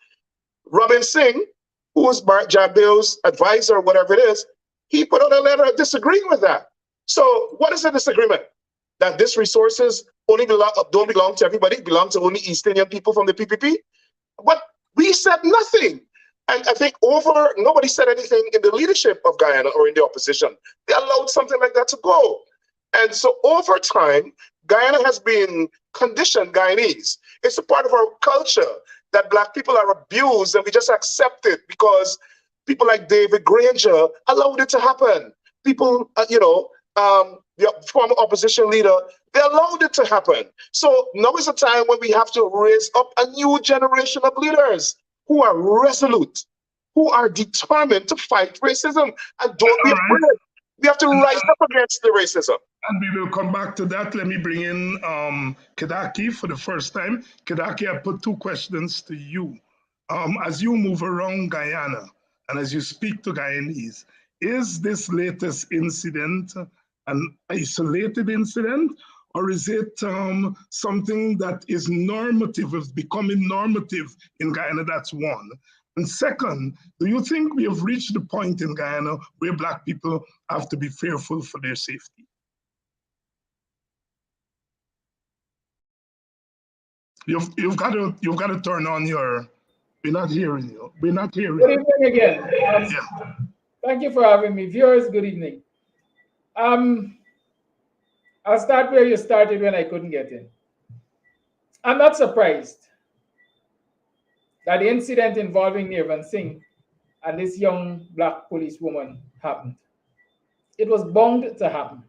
Speaker 6: Robin Singh, who was Bart Jagdeo's advisor, or whatever it is, he put out a letter disagreeing with that. So what is the disagreement? That these resources only don't belong to everybody, belong to only East Indian people from the PPP? But we said nothing. And I think nobody said anything in the leadership of Guyana or in the opposition. They allowed something like that to go. And so over time, Guyana has been conditioned, Guyanese. It's a part of our culture that Black people are abused, and we just accept it because people like David Granger allowed it to happen. People, the former opposition leader, they allowed it to happen. So now is the time when we have to raise up a new generation of leaders who are resolute, who are determined to fight racism, and don't be afraid. We have to rise up against the racism.
Speaker 1: And we will come back to that. Let me bring in Kedaki for the first time. Kedaki, I put two questions to you. As you move around Guyana and as you speak to Guyanese, is this latest incident an isolated incident, or is it something that is normative, is becoming normative in Guyana? That's one. And second, do you think we have reached the point in Guyana where Black people have to be fearful for their safety? You've got to turn on your. We're not hearing you. We're not hearing.
Speaker 8: Good evening again.
Speaker 1: Yeah.
Speaker 8: Thank you for having me, viewers. Good evening. I'll start where you started when I couldn't get in. I'm not surprised that the incident involving Nirvan Singh and this young Black policewoman happened. It was bound to happen.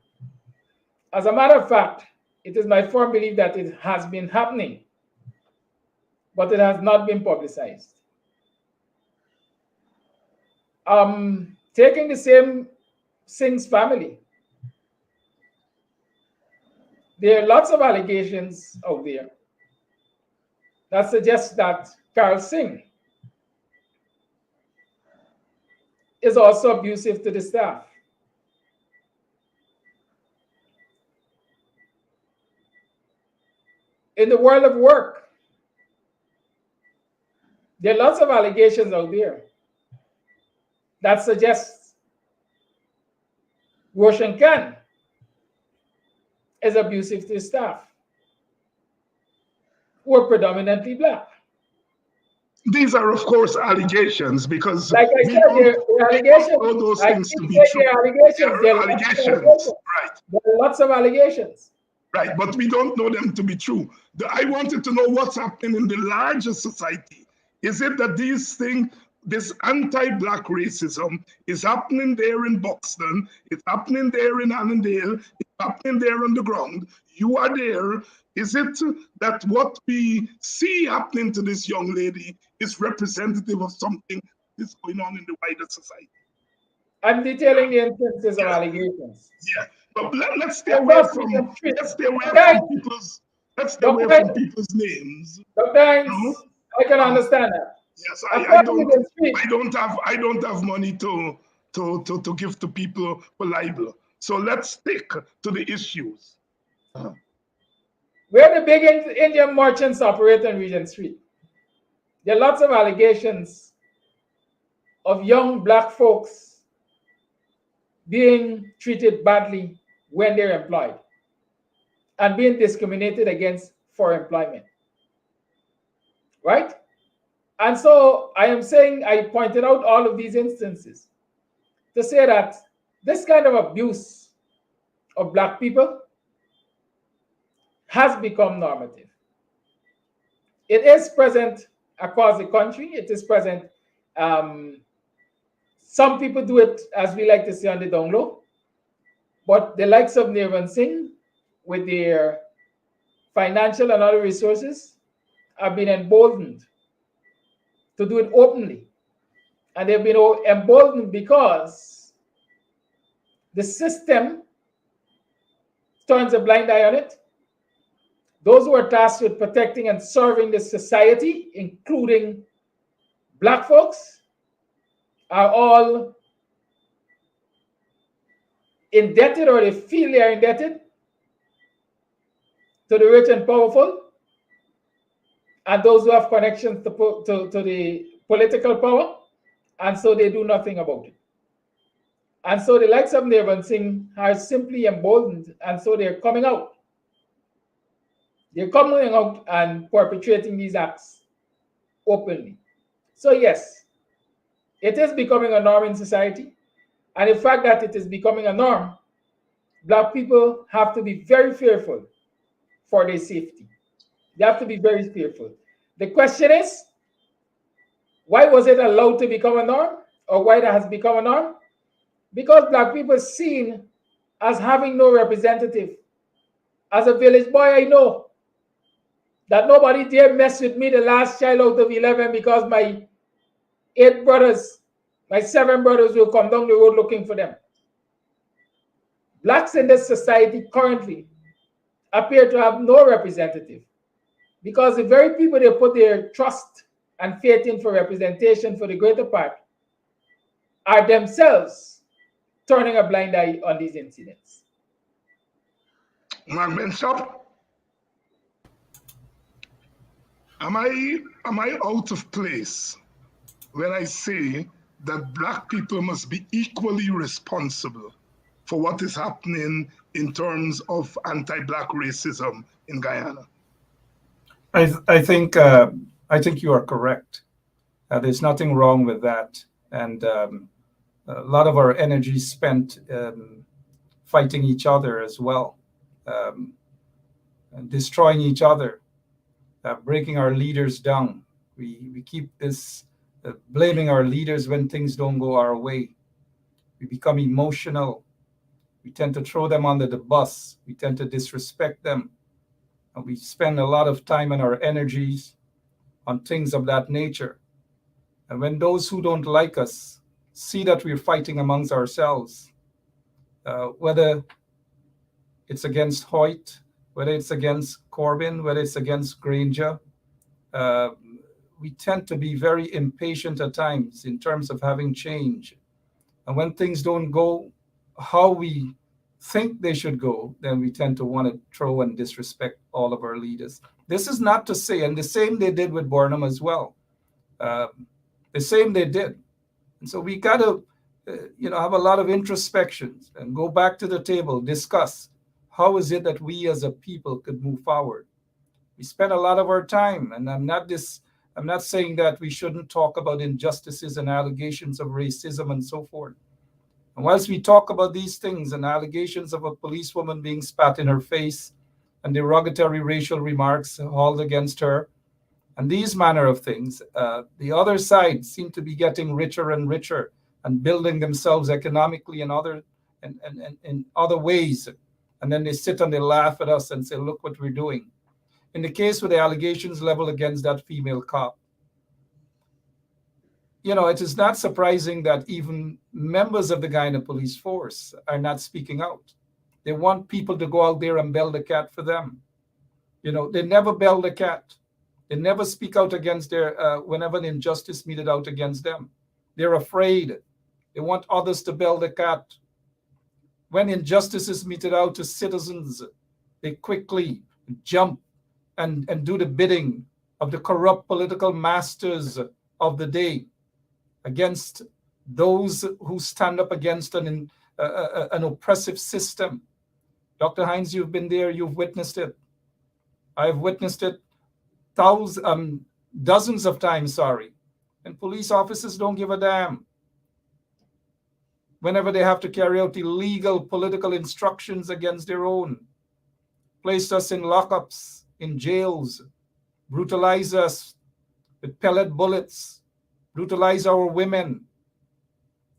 Speaker 8: As a matter of fact, it is my firm belief that it has been happening, but it has not been publicized. Taking the same Singh's family, there are lots of allegations out there that suggest that Carl Singh is also abusive to the staff. in the world of work, there are lots of allegations out there that suggest Roshan Khan is abusive to his staff, who are predominantly black.
Speaker 1: These are, of course, allegations because
Speaker 8: like I said, they're allegations.
Speaker 1: All those
Speaker 8: I
Speaker 1: things to be
Speaker 8: said
Speaker 1: true.
Speaker 8: they're allegations.
Speaker 1: They're allegations, right?
Speaker 8: There are lots of allegations.
Speaker 1: Right, but we don't know them to be true. I wanted to know what's happening in the larger society. Is it that these things, this anti-black racism is happening there in Buxton, it's happening there in Annandale, it's happening there on the ground, you are there. Is it that what we see happening to this young lady is representative of something that's going on in the wider society?
Speaker 8: I'm detailing the instances of allegations.
Speaker 1: Yeah, but let's stay away from people's names.
Speaker 8: Sometimes I can understand that.
Speaker 1: Yes, I don't have money to give to people for libel. So let's stick to the issues.
Speaker 8: Where the big Indian merchants operate on Regent Street, there are lots of allegations of young black folks being treated badly when they're employed and being discriminated against for employment. Right? And so I am saying, I pointed out all of these instances to say that this kind of abuse of black people has become normative. It is present across the country. It is present. Some people do it, as we like to say, on the down low. But the likes of Nirvan Singh, with their financial and other resources, have been emboldened to do it openly. And they've been emboldened because the system turns a blind eye on it. Those who are tasked with protecting and serving the society, including black folks, are all indebted, or they feel they are indebted to the rich and powerful, and those who have connections to the political power, and so they do nothing about it. And so the likes of Nirvan Singh are simply emboldened, and so they're coming out. They're coming out and perpetrating these acts openly. So yes, it is becoming a norm in society. And the fact that it is becoming a norm, black people have to be very fearful for their safety. They have to be very fearful. The question is, why was it allowed to become a norm, or why that has become a norm? Because black people are seen as having no representative. As a village boy, I know that nobody dare mess with me, the last child out of 11, because my 8 brothers, my 7 brothers will come down the road looking for them. Blacks in this society currently appear to have no representative, because the very people they put their trust and faith in for representation for the greater part are themselves turning a blind eye on these incidents.
Speaker 1: Mark Benshaw, am I out of place when I say that black people must be equally responsible for what is happening in terms of anti-black racism in Guyana?
Speaker 5: I think you are correct. There's nothing wrong with that, and a lot of our energy spent fighting each other as well, and destroying each other, breaking our leaders down. We keep this blaming our leaders when things don't go our way. We become emotional. We tend to throw them under the bus. We tend to disrespect them. And we spend a lot of time and our energies on things of that nature. And when those who don't like us see that we're fighting amongst ourselves, whether it's against Hoyt, whether it's against Corbyn, whether it's against Granger, we tend to be very impatient at times in terms of having change. And when things don't go how we think they should go, then we tend to want to throw and disrespect all of our leaders. This is not to say, and the same they did with Burnham as well. The same they did. And so we got to, have a lot of introspections and go back to the table, discuss how is it that we as a people could move forward. We spend a lot of our time, and I'm not saying that we shouldn't talk about injustices and allegations of racism and so forth. And whilst we talk about these things and allegations of a policewoman being spat in her face and derogatory racial remarks hauled against her, and these manner of things, the other side seem to be getting richer and richer and building themselves economically and in other ways. And then they sit and they laugh at us and say, look what we're doing. In the case with the allegations leveled against that female cop, it is not surprising that even members of the Guyana police force are not speaking out. They want people to go out there and bell the cat for them. They never bell the cat. They never speak out against whenever an injustice meted out against them. They're afraid. They want others to bell the cat. When injustice is meted out to citizens, they quickly jump and do the bidding of the corrupt political masters of the day against those who stand up against an oppressive system. Dr. Hines, you've been there, you've witnessed it. I've witnessed it dozens of times, and police officers don't give a damn. Whenever they have to carry out illegal political instructions against their own, place us in lockups, in jails, brutalize us with pellet bullets, brutalize our women.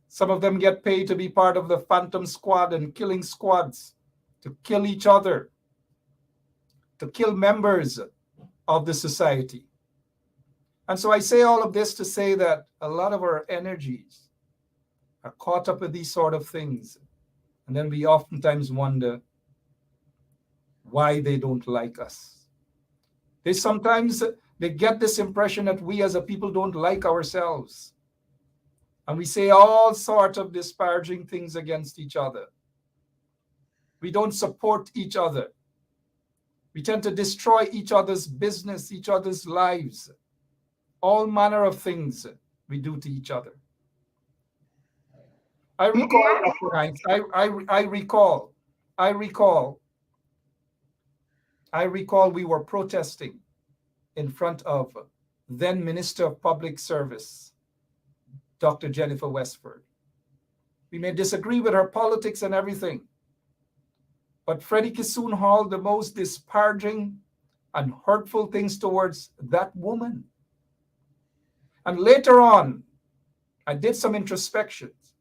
Speaker 5: Some of them get paid to be part of the Phantom Squad and killing squads, to kill each other, to kill members of the society. And so I say all of this to say that a lot of our energies are caught up with these sort of things. And then we oftentimes wonder why they don't like us. They get this impression that we as a people don't like ourselves. And we say all sorts of disparaging things against each other. We don't support each other. We tend to destroy each other's business, each other's lives. All manner of things we do to each other. I recall, Dr. Hines, I recall we were protesting in front of then Minister of Public Service, Dr. Jennifer Westford. We may disagree with her politics and everything, but Freddie Kissoon hauled the most disparaging and hurtful things towards that woman. And later on, I did some introspections,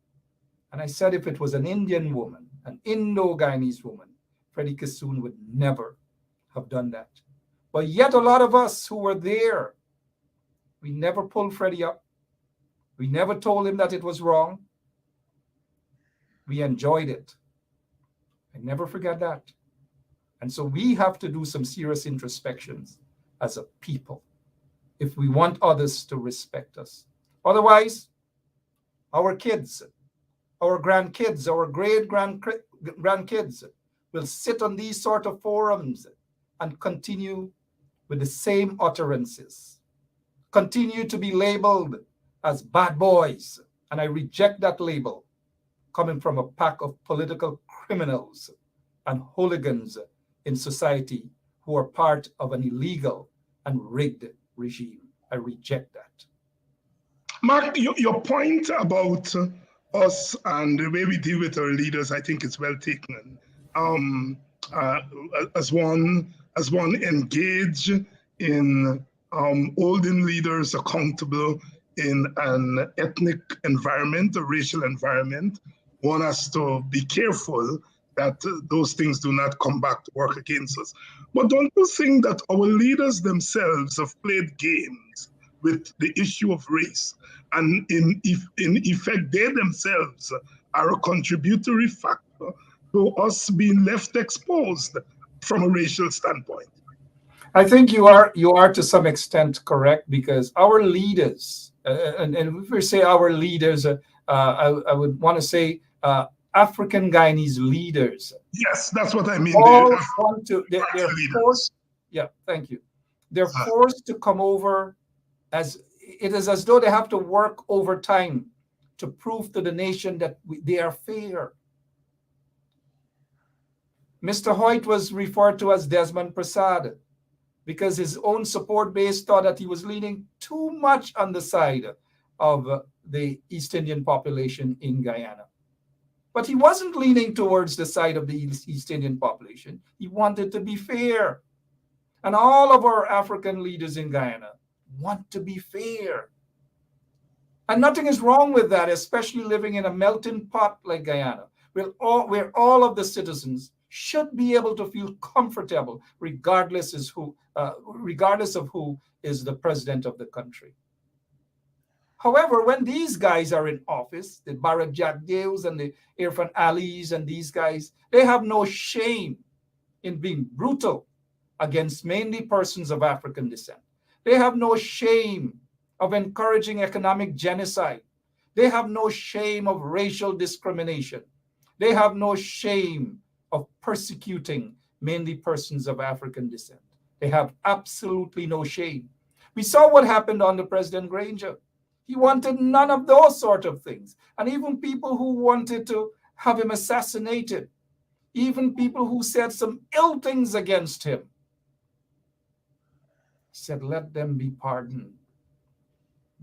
Speaker 5: and I said if it was an Indian woman, an Indo-Guyanese woman, Freddie Kissoon would never have done that. But yet a lot of us who were there, we never pulled Freddie up. We never told him that it was wrong. We enjoyed it. I never forget that. And so we have to do some serious introspections as a people if we want others to respect us. Otherwise, our kids, our grandkids, our great-grandkids will sit on these sort of forums and continue with the same utterances, continue to be labeled as bad boys. And I reject that label coming from a pack of political criminals and hooligans in society who are part of an illegal and rigged regime. I reject that.
Speaker 1: Mark, your point about us and the way we deal with our leaders, I think is well taken. As one engage in holding leaders accountable in an ethnic environment, a racial environment, one has to be careful that those things do not come back to work against us. But don't you think that our leaders themselves have played games with the issue of race? And in effect, they themselves are a contributory factor to us being left exposed from a racial standpoint.
Speaker 5: I think you are to some extent correct, because our leaders, and if we say our leaders, I would want to say African Guyanese leaders.
Speaker 1: Yes, that's what I mean.
Speaker 5: All want to, they're
Speaker 1: leaders.
Speaker 5: forced. Yeah, thank you. They're forced to come over as it is as though they have to work overtime to prove to the nation that they are fair. Mr. Hoyt was referred to as Desmond Prasad because his own support base thought that he was leaning too much on the side of the East Indian population in Guyana. But he wasn't leaning towards the side of the East Indian population. He wanted to be fair. And all of our African leaders in Guyana want to be fair. And nothing is wrong with that, especially living in a melting pot like Guyana, where all of the citizens should be able to feel comfortable, regardless of who is the president of the country. However, when these guys are in office, the Bharat Jagdeos and the Irfan Alis and these guys, they have no shame in being brutal against mainly persons of African descent. They have no shame of encouraging economic genocide. They have no shame of racial discrimination. They have no shame of persecuting mainly persons of African descent. They have absolutely no shame. We saw what happened under President Granger. He wanted none of those sort of things. And even people who wanted to have him assassinated, even people who said some ill things against him, said, let them be pardoned.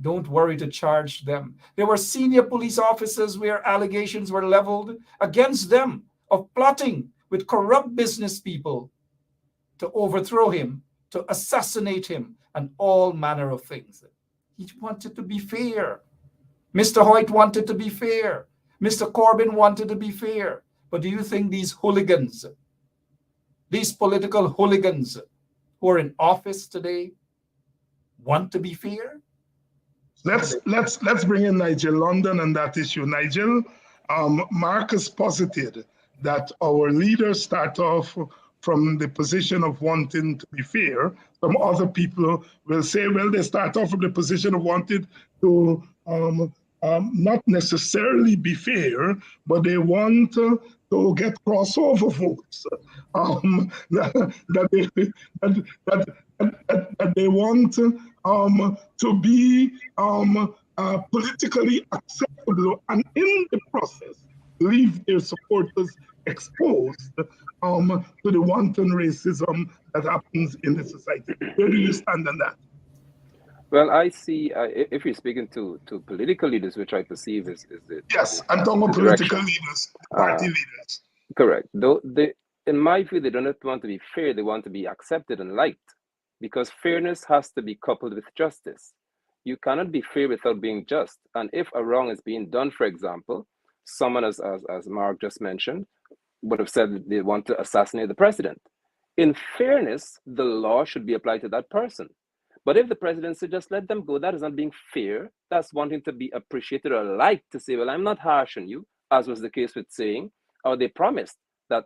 Speaker 5: Don't worry to charge them. There were senior police officers where allegations were leveled against them of plotting with corrupt business people to overthrow him, to assassinate him, and all manner of things. He wanted to be fair. Mr. Hoyt wanted to be fair. Mr. Corbyn wanted to be fair. But do you think these hooligans, these political hooligans who are in office today want to be fair?
Speaker 1: Let's bring in Nigel London on that issue. Nigel, Marcus posited that our leaders start off from the position of wanting to be fair. Some other people will say, well, they start off from the position of wanting to not necessarily be fair, but they want to get crossover votes. That they want to be politically acceptable, and in the process leave their supporters exposed to the wanton racism that happens in the society. Where do you stand on that?
Speaker 7: Well, I see, if you're speaking to political leaders, which I perceive is the
Speaker 1: yes, I'm talking about political leaders, party leaders.
Speaker 7: Correct. Though in my view, they don't want to be fair, they want to be accepted and liked, because fairness has to be coupled with justice. You cannot be fair without being just. And if a wrong is being done, for example, someone, as Mark just mentioned, would have said that they want to assassinate the president. In fairness, the law should be applied to that person. But if the president said, just let them go, that is not being fair. That's wanting to be appreciated or liked, to say, well, I'm not harsh on you, as was the case with saying, or they promised that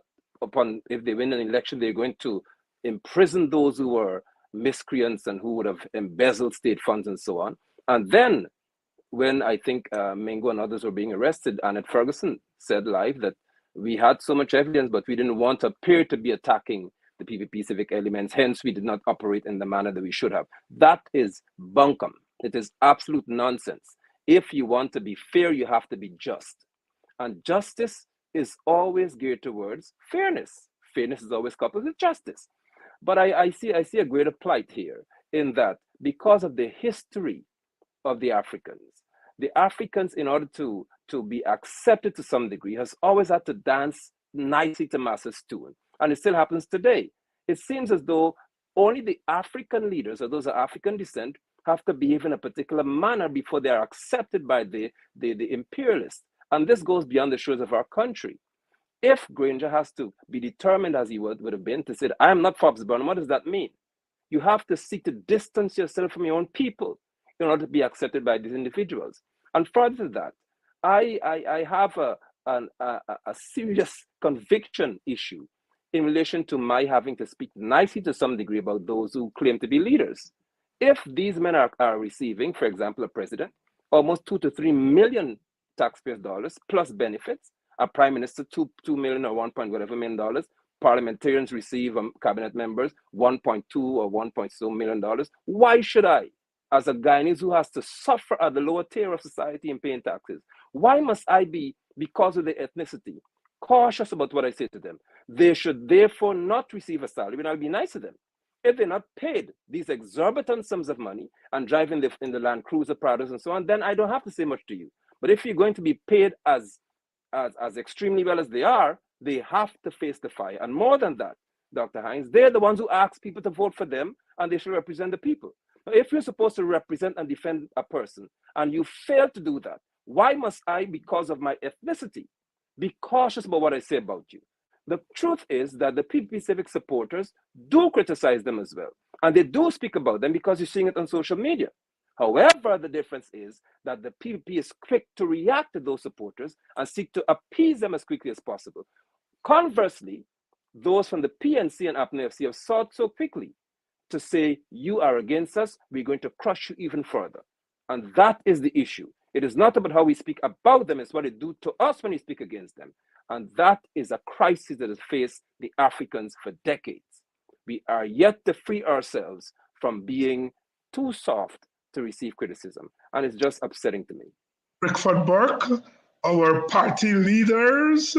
Speaker 7: if they win an election, they're going to imprison those who were miscreants and who would have embezzled state funds and so on. And then when I think Mingo and others were being arrested, Annette Ferguson said live that we had so much evidence, but we didn't want to appear to be attacking the PPP civic elements. Hence, we did not operate in the manner that we should have. That is bunkum. It is absolute nonsense. If you want to be fair, you have to be just. And justice is always geared towards fairness. Fairness is always coupled with justice. But I see a greater plight here in that because of the history of the Africans, in order to be accepted to some degree, has always had to dance nicely to masses tune. And it still happens today. It seems as though only the African leaders, or those of African descent, have to behave in a particular manner before they are accepted by the imperialists. And this goes beyond the shores of our country. If Granger has to be determined, as he would have been, to say, I am not Forbes Brown, what does that mean? You have to seek to distance yourself from your own people in order to be accepted by these individuals. And further to that, I have a serious conviction issue in relation to my having to speak nicely to some degree about those who claim to be leaders. If these men are receiving, for example, a president, almost $2 to $3 million taxpayers' dollars plus benefits, a prime minister $2 million or $1 million. Parliamentarians receive cabinet members $1.2 or $1.2 million. Why should I, as a Guyanese who has to suffer at the lower tier of society in paying taxes, why must I be, because of their ethnicity, cautious about what I say to them? They should therefore not receive a salary, and I'll be nice to them. If they're not paid these exorbitant sums of money and drive in the Land Cruiser Prados and so on, then I don't have to say much to you. But if you're going to be paid as extremely well as they are, they have to face the fire. And more than that, Dr. Hines, they're the ones who ask people to vote for them, and they should represent the people. Now, if you're supposed to represent and defend a person, and you fail to do that, why must I, because of my ethnicity, be cautious about what I say about you? The truth is that the PPP Civic supporters do criticize them as well. And they do speak about them because you're seeing it on social media. However, the difference is that the PPP is quick to react to those supporters and seek to appease them as quickly as possible. Conversely, those from the PNC and APNA FC have sought so quickly to say, you are against us, we're going to crush you even further. And that is the issue. It is not about how we speak about them, it's what they do to us when we speak against them. And that is a crisis that has faced the Africans for decades. We are yet to free ourselves from being too soft to receive criticism. And it's just upsetting to me.
Speaker 1: Rickford Burke, our party leaders,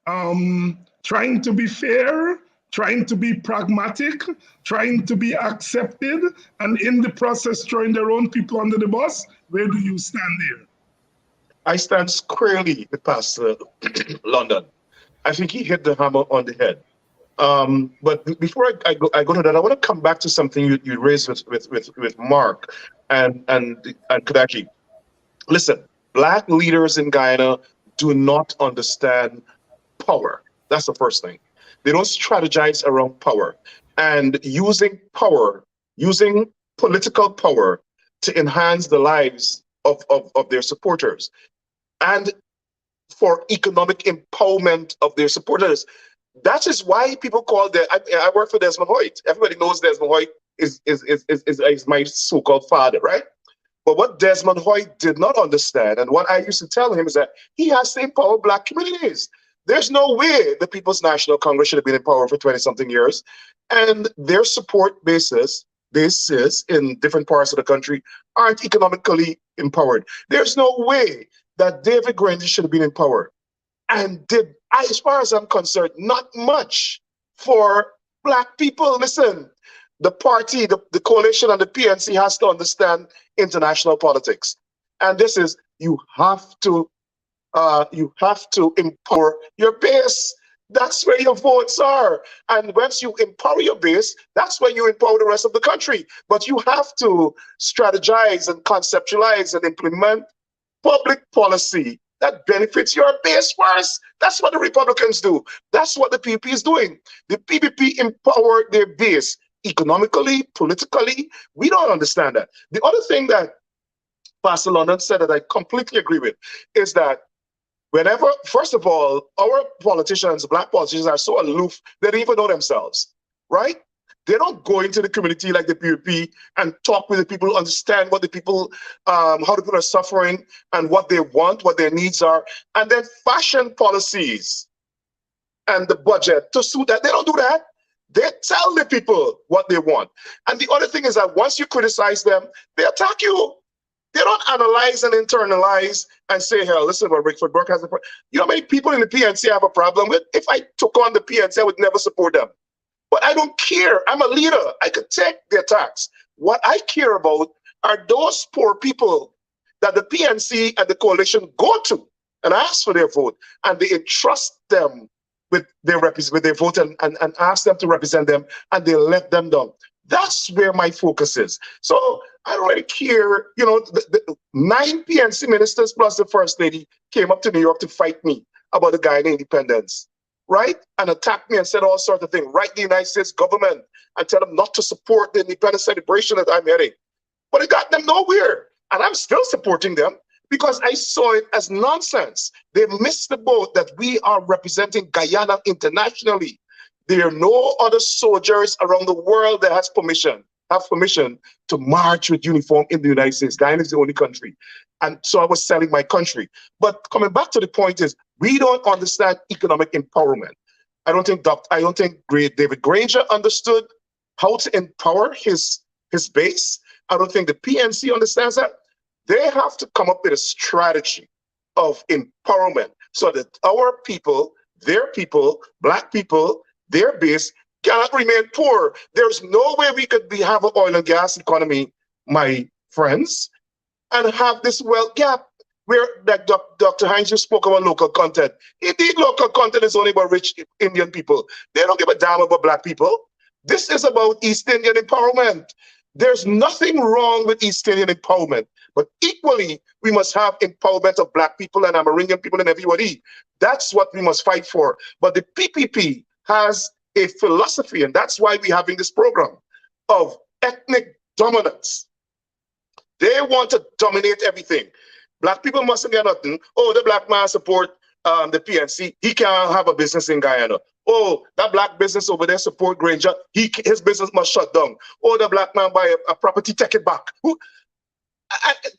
Speaker 1: trying to be fair, trying to be pragmatic, trying to be accepted, and in the process throwing their own people under the bus. Where do you stand there?
Speaker 6: I stand squarely with Pastor London. I think he hit the hammer on the head. But before I go to that, I want to come back to something you raised with Mark and Kadachi. Listen, Black leaders in Guyana do not understand power. That's the first thing. They don't strategize around power, and using power, using political power to enhance the lives of their supporters and for economic empowerment of their supporters. That is why people call I work for Desmond Hoyt. Everybody knows Desmond Hoyt is my so-called father, right? But what Desmond Hoyt did not understand, and what I used to tell him, is that he has to empower Black communities. There's no way the People's National Congress should have been in power for 20-something years, and their support bases in different parts of the country aren't economically empowered. There's no way that David Grendy should have been in power and did, as far as I'm concerned, not much for Black people. Listen, the party, the coalition, and the PNC has to understand international politics. And this is, you have to empower your base. That's where your votes are. And once you empower your base, that's when you empower the rest of the country. But you have to strategize and conceptualize and implement public policy that benefits your base first. That's what the Republicans do. That's what the PPP is doing. The PPP empowered their base economically, politically. We don't understand that. The other thing that Pastor London said that I completely agree with is that whenever, first of all, our politicians, Black politicians, are so aloof, they don't even know themselves, right? They don't go into the community like the PPP and talk with the people, understand what the people, how the people are suffering and what they want, what their needs are, and then fashion policies and the budget to suit that. They don't do that. They tell the people what they want. And the other thing is that once you criticize them, they attack you. They don't analyze and internalize and say, hell, listen, what Rickford Burke has a problem. You know how many people in the PNC have a problem with? If I took on the PNC, I would never support them. But I don't care. I'm a leader. I could take the attacks. What I care about are those poor people that the PNC and the coalition go to and ask for their vote, and they entrust them with their vote and ask them to represent them, and they let them down. That's where my focus is. So I don't really care. You know, the 9 PNC ministers plus the First Lady came up to New York to fight me about the Guyana independence, right? And attacked me and said all sorts of things. Write the United States government and tell them not to support the independence celebration that I'm heading. But it got them nowhere. And I'm still supporting them because I saw it as nonsense. They missed the boat that we are representing Guyana internationally. There are no other soldiers around the world that have permission to march with uniform in the United States. Guyana is the only country. And so I was selling my country. But coming back to the point is, We don't understand economic empowerment. I don't think David Granger understood how to empower his base. I don't think the PNC understands that. They have to come up with a strategy of empowerment so that our people, their people, Black people, their base cannot remain poor. There's no way we could have an oil and gas economy, my friends, and have this wealth gap where that Dr. Hines just spoke about local content. Indeed, local content is only about rich Indian people. They don't give a damn about Black people. This is about East Indian empowerment. There's nothing wrong with East Indian empowerment, but equally, we must have empowerment of Black people and Amerindian people and everybody. That's what we must fight for. But the PPP has a philosophy, and that's why we're having this program of ethnic dominance. They want to dominate everything. Black people mustn't get nothing. Oh, the Black man support the PNC. He can't have a business in Guyana. Oh, that Black business over there support Granger. His business must shut down. Oh, the Black man buy a property, take it back.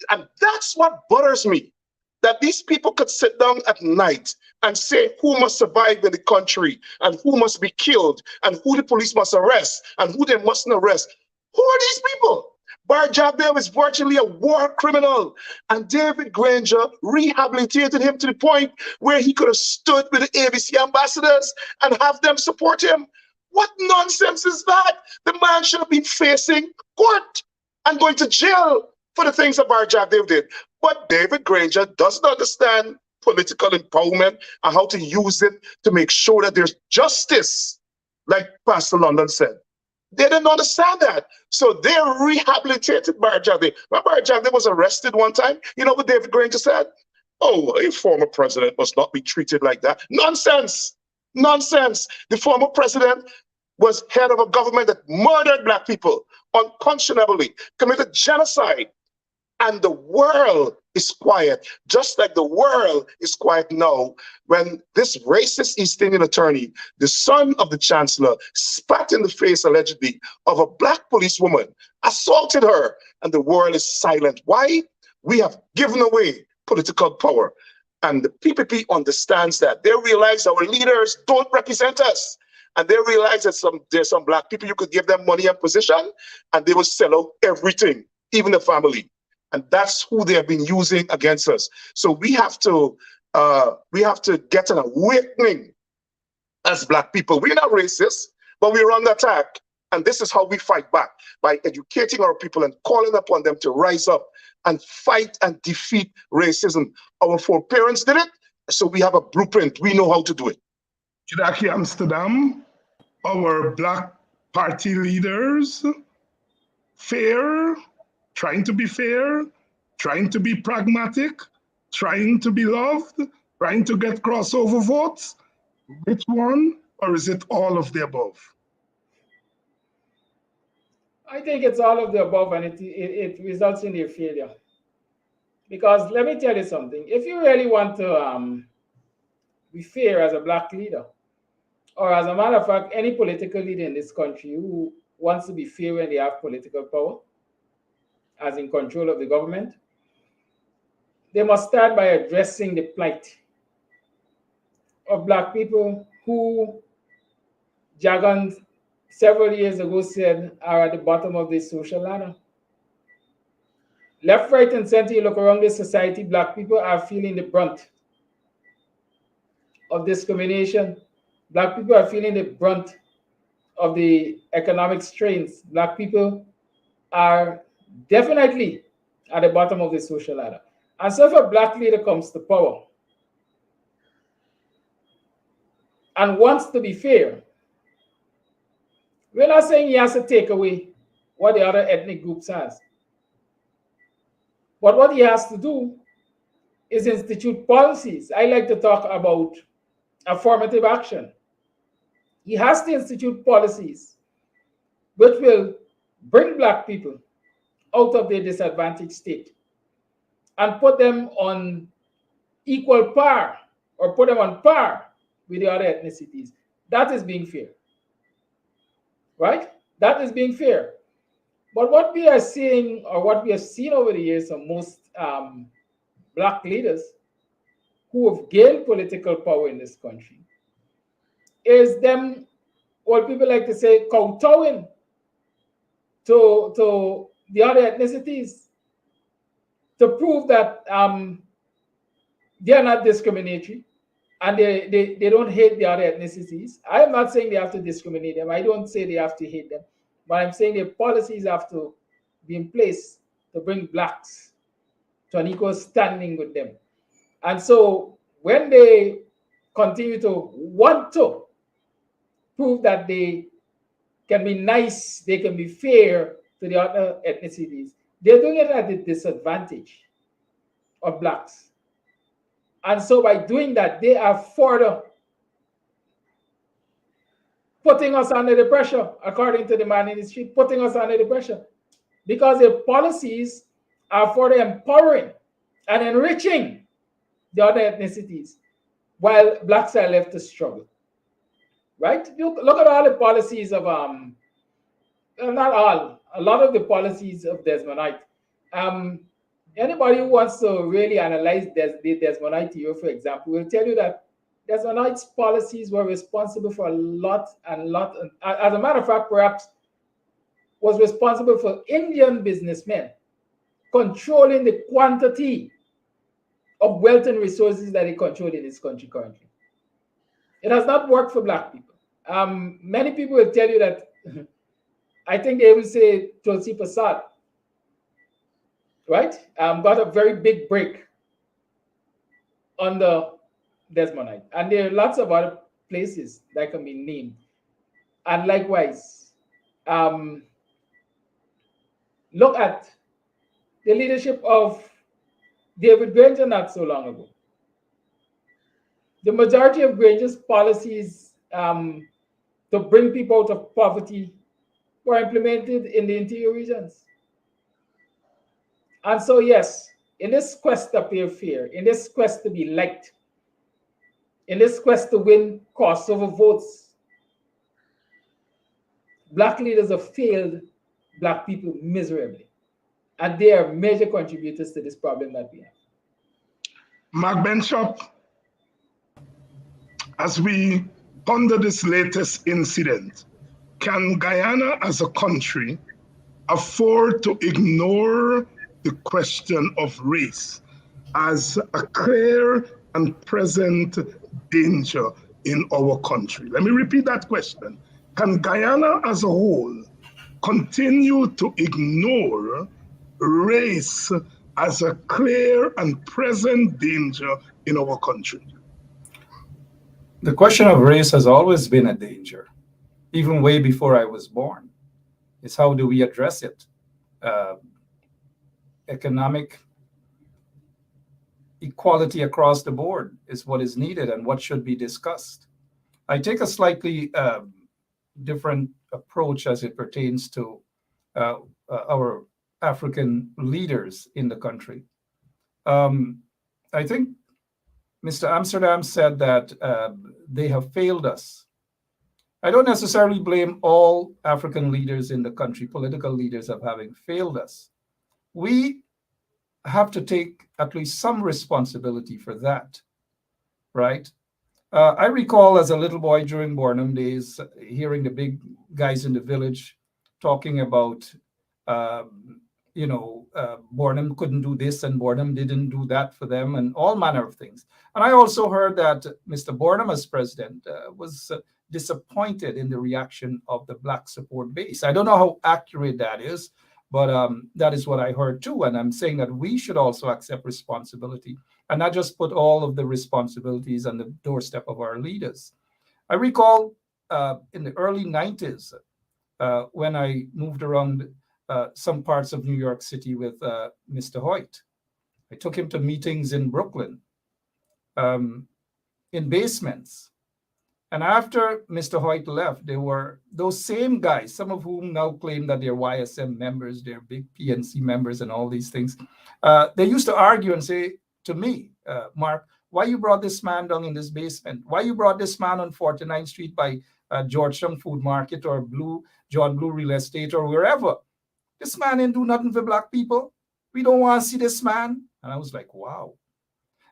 Speaker 6: And that's what bothers me. That these people could sit down at night and say who must survive in the country and who must be killed and who the police must arrest and who they mustn't arrest. Who are these people? Bar Jagdeo is virtually a war criminal, and David Granger rehabilitated him to the point where he could have stood with the ABC ambassadors and have them support him. What nonsense is that? The man should have been facing court and going to jail for the things that Bar Jagdeo did. But David Granger doesn't understand political empowerment and how to use it to make sure that there's justice, like Pastor London said. They didn't understand that. So they rehabilitated Bar Jagdeo. When Bar Jagdeo was arrested one time, you know what David Granger said? Oh, a former president must not be treated like that. Nonsense. Nonsense. The former president was head of a government that murdered Black people unconscionably, committed genocide. And the world is quiet, just like the world is quiet now when this racist East Indian attorney, the son of the chancellor, spat in the face, allegedly, of a Black policewoman, assaulted her, and the world is silent. Why? We have given away political power. And the PPP understands that. They realize our leaders don't represent us. And they realize that there's some Black people, you could give them money and position, and they will sell out everything, even the family. And that's who they have been using against us. So we have to get an awakening as Black people. We're not racist, but we're under attack. And this is how we fight back, by educating our people and calling upon them to rise up and fight and defeat racism. Our foreparents did it, so we have a blueprint. We know how to do it.
Speaker 1: Kidaki Amsterdam, our Black party leaders, trying to be fair, trying to be pragmatic, trying to be loved, trying to get crossover votes? Which one, or is it all of the above?
Speaker 8: I think it's all of the above, and it results in their failure. Because let me tell you something, if you really want to be fair as a Black leader, or as a matter of fact, any political leader in this country who wants to be fair when they have political power, as in control of the government, they must start by addressing the plight of Black people who Jagan several years ago said are at the bottom of this social ladder. Left, right, and center, you look around this society, Black people are feeling the brunt of discrimination. Black people are feeling the brunt of the economic strains. Black people are definitely at the bottom of the social ladder. And so if a Black leader comes to power and wants to be fair, we're not saying he has to take away what the other ethnic groups has. But what he has to do is institute policies. I like to talk about affirmative action. He has to institute policies which will bring Black people out of their disadvantaged state and put them on equal par, or put them on par with the other ethnicities. That is being fair, right? That is being fair. But what we are seeing, or what we have seen over the years of most Black leaders, who have gained political power in this country is them, what people like to say, kowtowing to the other ethnicities to prove that they are not discriminatory and they don't hate the other ethnicities. I am not saying they have to discriminate them. I don't say they have to hate them. But I'm saying their policies have to be in place to bring blacks to an equal standing with them. And so when they continue to want to prove that they can be nice, they can be fair to the other ethnicities, they're doing it at the disadvantage of blacks. And so by doing that, they are further putting us under the pressure, according to the man in the street, putting us under the pressure. Because their policies are further empowering and enriching the other ethnicities, while blacks are left to struggle. Right? Look at all the policies of, not all, a lot of the policies of Desmondite. Anybody who wants to really analyze the Desmondite era, for example, will tell you that Desmondite's policies were responsible for a lot. As a matter of fact, perhaps was responsible for Indian businessmen controlling the quantity of wealth and resources that they control in this country currently. It has not worked for black people. Many people will tell you that, I think they will say Tulsi Prasad, right? Got a very big break on the Desmondite. And there are lots of other places that can be named. And likewise, look at the leadership of David Granger not so long ago. The majority of Granger's policies to bring people out of poverty were implemented in the interior regions. And so, yes, in this quest to appear fair, in this quest to be liked, in this quest to win crossover votes, black leaders have failed black people miserably. And they are major contributors to this problem that we have.
Speaker 1: Mark Benchop, as we ponder this latest incident, can Guyana as a country afford to ignore the question of race as a clear and present danger in our country? Let me repeat that question. Can Guyana as a whole continue to ignore race as a clear and present danger in our country?
Speaker 5: The question of race has always been a danger, even way before I was born. It's how do we address it? Economic equality across the board is what is needed and what should be discussed. I take a slightly different approach as it pertains to our African leaders in the country. I think Mr. Amsterdam said that they have failed us. I don't necessarily blame all African leaders in the country, political leaders, of having failed us. We have to take at least some responsibility for that, right? I recall as a little boy during Bornum days, hearing the big guys in the village talking about, Bornum couldn't do this and Bornum didn't do that for them and all manner of things. And I also heard that Mr. Bornum as president was disappointed in the reaction of the Black support base. I don't know how accurate that is, but that is what I heard too. And I'm saying that we should also accept responsibility and not just put all of the responsibilities on the doorstep of our leaders. I recall in the early 90s when I moved around some parts of New York City with Mr. Hoyt. I took him to meetings in Brooklyn, in basements. And after Mr. Hoyt left, there were those same guys, some of whom now claim that they're YSM members, they're big PNC members and all these things. They used to argue and say to me, Mark, why you brought this man down in this basement? Why you brought this man on 49th Street by Georgetown Food Market or John Blue Real Estate or wherever? This man didn't do nothing for Black people. We don't want to see this man. And I was like, wow.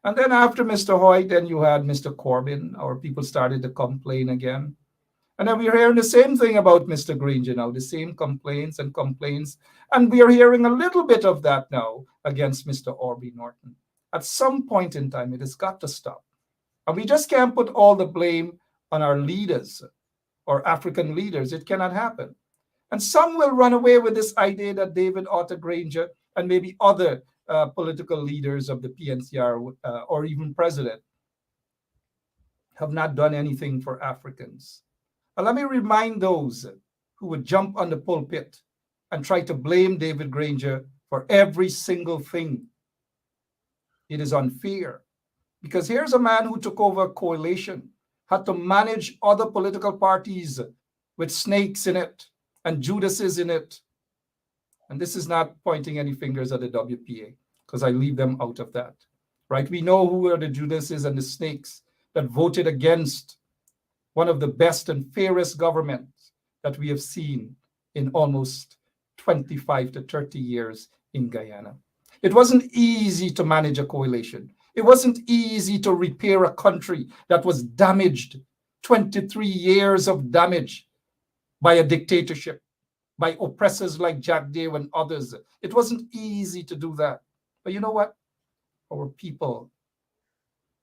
Speaker 5: And then after Mr. Hoyt, then you had Mr. Corbyn. Our people started to complain again. And then we're hearing the same thing about Mr. Granger now, the same complaints and complaints. And we are hearing a little bit of that now against Mr. Orbie Norton. At some point in time, it has got to stop. And we just can't put all the blame on our leaders or African leaders. It cannot happen. And some will run away with this idea that David Otter Granger and maybe other political leaders of the PNCR or even president have not done anything for Africans. Let me remind those who would jump on the pulpit and try to blame David Granger for every single thing. It is unfair, because here's a man who took over a coalition, had to manage other political parties with snakes in it and Judases in it. And this is not pointing any fingers at the WPA, because I leave them out of that, right? We know who are the Judases and the snakes that voted against one of the best and fairest governments that we have seen in almost 25 to 30 years in Guyana. It wasn't easy to manage a coalition. It wasn't easy to repair a country that was damaged, 23 years of damage by a dictatorship, by oppressors like Jack Day and others. It wasn't easy to do that. But you know what? Our people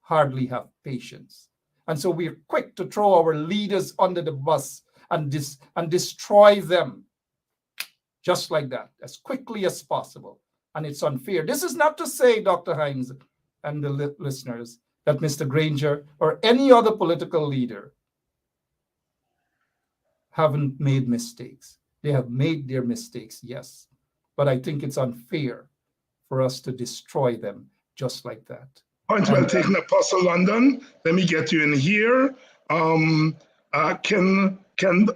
Speaker 5: hardly have patience. And so we're quick to throw our leaders under the bus and destroy them just like that, as quickly as possible. And it's unfair. This is not to say, Dr. Hines and the listeners, that Mr. Granger or any other political leader haven't made mistakes. They have made their mistakes, yes. But I think it's unfair for us to destroy them just like that.
Speaker 1: Point well taken, Apostle London. Let me get you in here. Can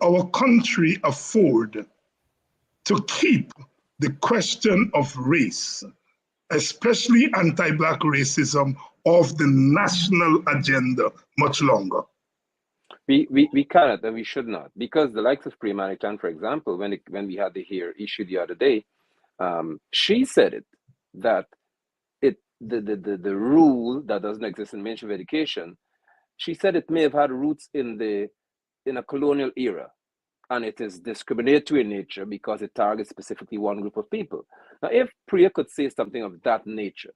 Speaker 1: our country afford to keep the question of race, especially anti-Black racism, off the national agenda much longer?
Speaker 7: We cannot and we should not, because the likes of Prima Manitan, for example, when we had the issue the other day, she said it, that the rule that doesn't exist in mainstream education, she said it may have had roots in a colonial era, and it is discriminatory in nature because it targets specifically one group of people. Now, if Priya could say something of that nature,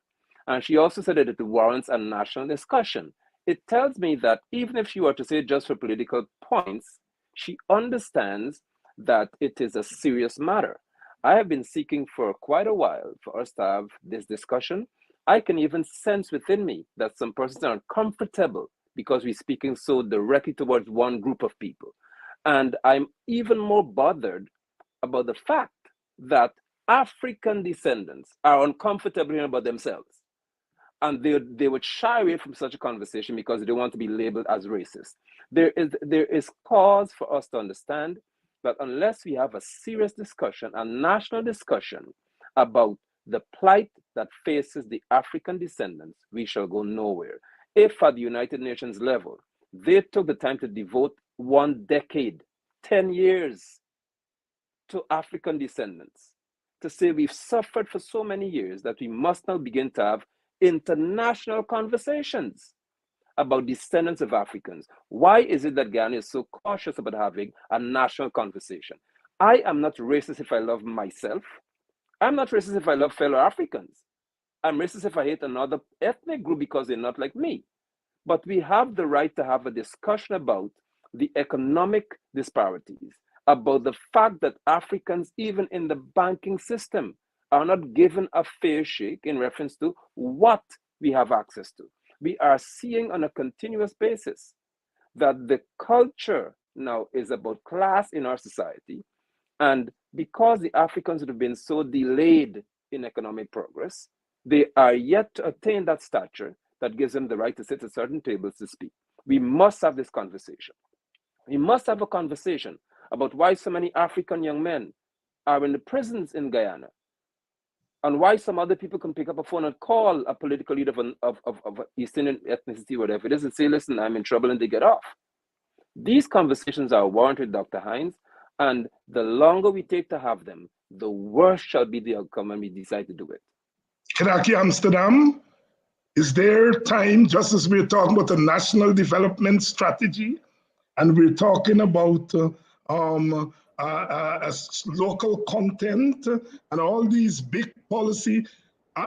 Speaker 7: and she also said that it warrants a national discussion, it tells me that even if she were to say it just for political points, she understands that it is a serious matter. I have been seeking for quite a while for us to have this discussion. I can even sense within me that some persons are uncomfortable because we're speaking so directly towards one group of people. And I'm even more bothered about the fact that African descendants are uncomfortable about themselves. And they would shy away from such a conversation because they don't want to be labeled as racist. There is cause for us to understand that unless we have a serious discussion, a national discussion about the plight that faces the African descendants, we shall go nowhere. If at the United Nations level, they took the time to devote 1 decade, 10 years to African descendants, to say we've suffered for so many years that we must now begin to have international conversations about descendants of Africans. Why is it that Ghana is so cautious about having a national conversation? I am not racist if I love myself. I'm not racist if I love fellow Africans. I'm racist if I hate another ethnic group because they're not like me. But we have the right to have a discussion about the economic disparities, about the fact that Africans, even in the banking system, are not given a fair shake in reference to what we have access to. We are seeing on a continuous basis that the culture now is about class in our society. And because the Africans have been so delayed in economic progress, they are yet to attain that stature that gives them the right to sit at certain tables to speak. We must have this conversation. We must have a conversation about why so many African young men are in the prisons in Guyana, and why some other people can pick up a phone and call a political leader of East Indian ethnicity, whatever it is, and say, listen, I'm in trouble, and they get off. These conversations are warranted, Dr. Hines, and the longer we take to have them, the worse shall be the outcome when we decide to do it.
Speaker 1: Kedaki Amsterdam, Is there time, just as we're talking about a national development strategy, and we're talking about local content and all these big policy,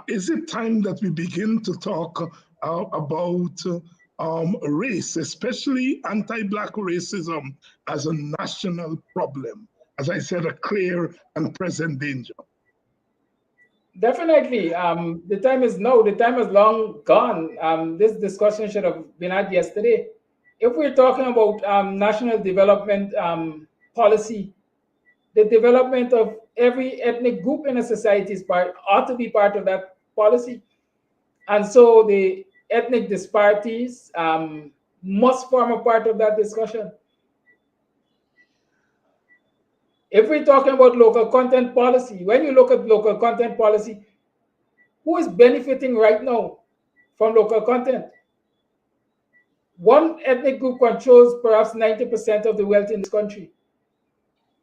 Speaker 1: is it time that we begin to talk about race, especially anti-Black racism, as a national problem? As I said, a clear and present danger.
Speaker 8: Definitely. The time is now. The time is long gone. This discussion should have been had yesterday. If we're talking about national development policy, the development of every ethnic group in a society ought to be part of that policy. And so the ethnic disparities must form a part of that discussion. If we're talking about local content policy, when you look at local content policy, who is benefiting right now from local content? One ethnic group controls perhaps 90% of the wealth in this country.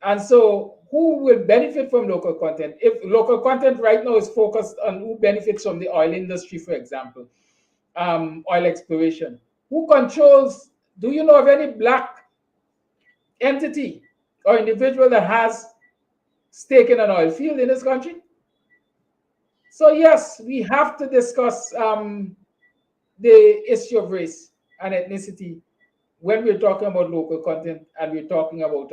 Speaker 8: And so who will benefit from local content? If local content right now is focused on who benefits from the oil industry, for example, oil exploration, who controls, do you know of any Black entity or individual that has stake in an oil field in this country? So yes, we have to discuss the issue of race and ethnicity when we're talking about local content and we're talking about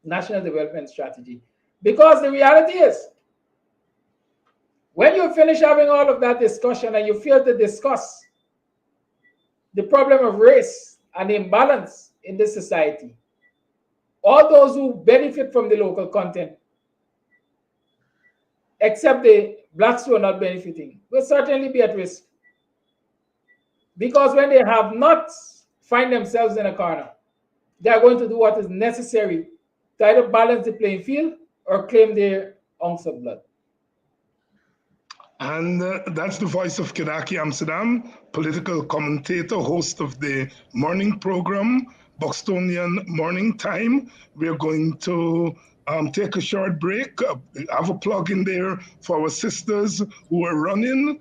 Speaker 8: national development strategy. Because the reality is, when you finish having all of that discussion and you fail to discuss the problem of race and the imbalance in this society, all those who benefit from the local content, except the Blacks who are not benefiting, will certainly be at risk. Because when they have not find themselves in a corner, they are going to do what is necessary to either balance the playing field or claim their ounce of blood.
Speaker 1: And that's the voice of Kedaki Amsterdam, political commentator, host of the morning program, Bostonian Morning Time. We're going to take a short break. Have a plug in there for our sisters who are running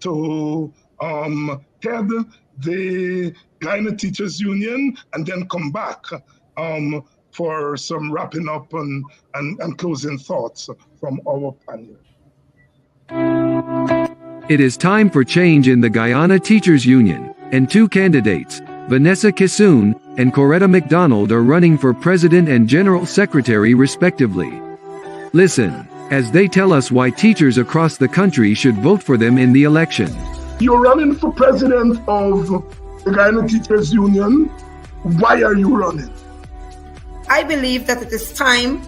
Speaker 1: to head the Guyana Teachers Union, and then come back for some wrapping up and closing thoughts from our panel.
Speaker 2: It is time for change in the Guyana Teachers Union, and two candidates, Vanessa Kissoon and Coretta McDonald, are running for President and General Secretary respectively. Listen, as they tell us why teachers across the country should vote for them in the election.
Speaker 1: You're running for president of the Guyana Teachers Union. Why are you running?
Speaker 3: I believe that it is time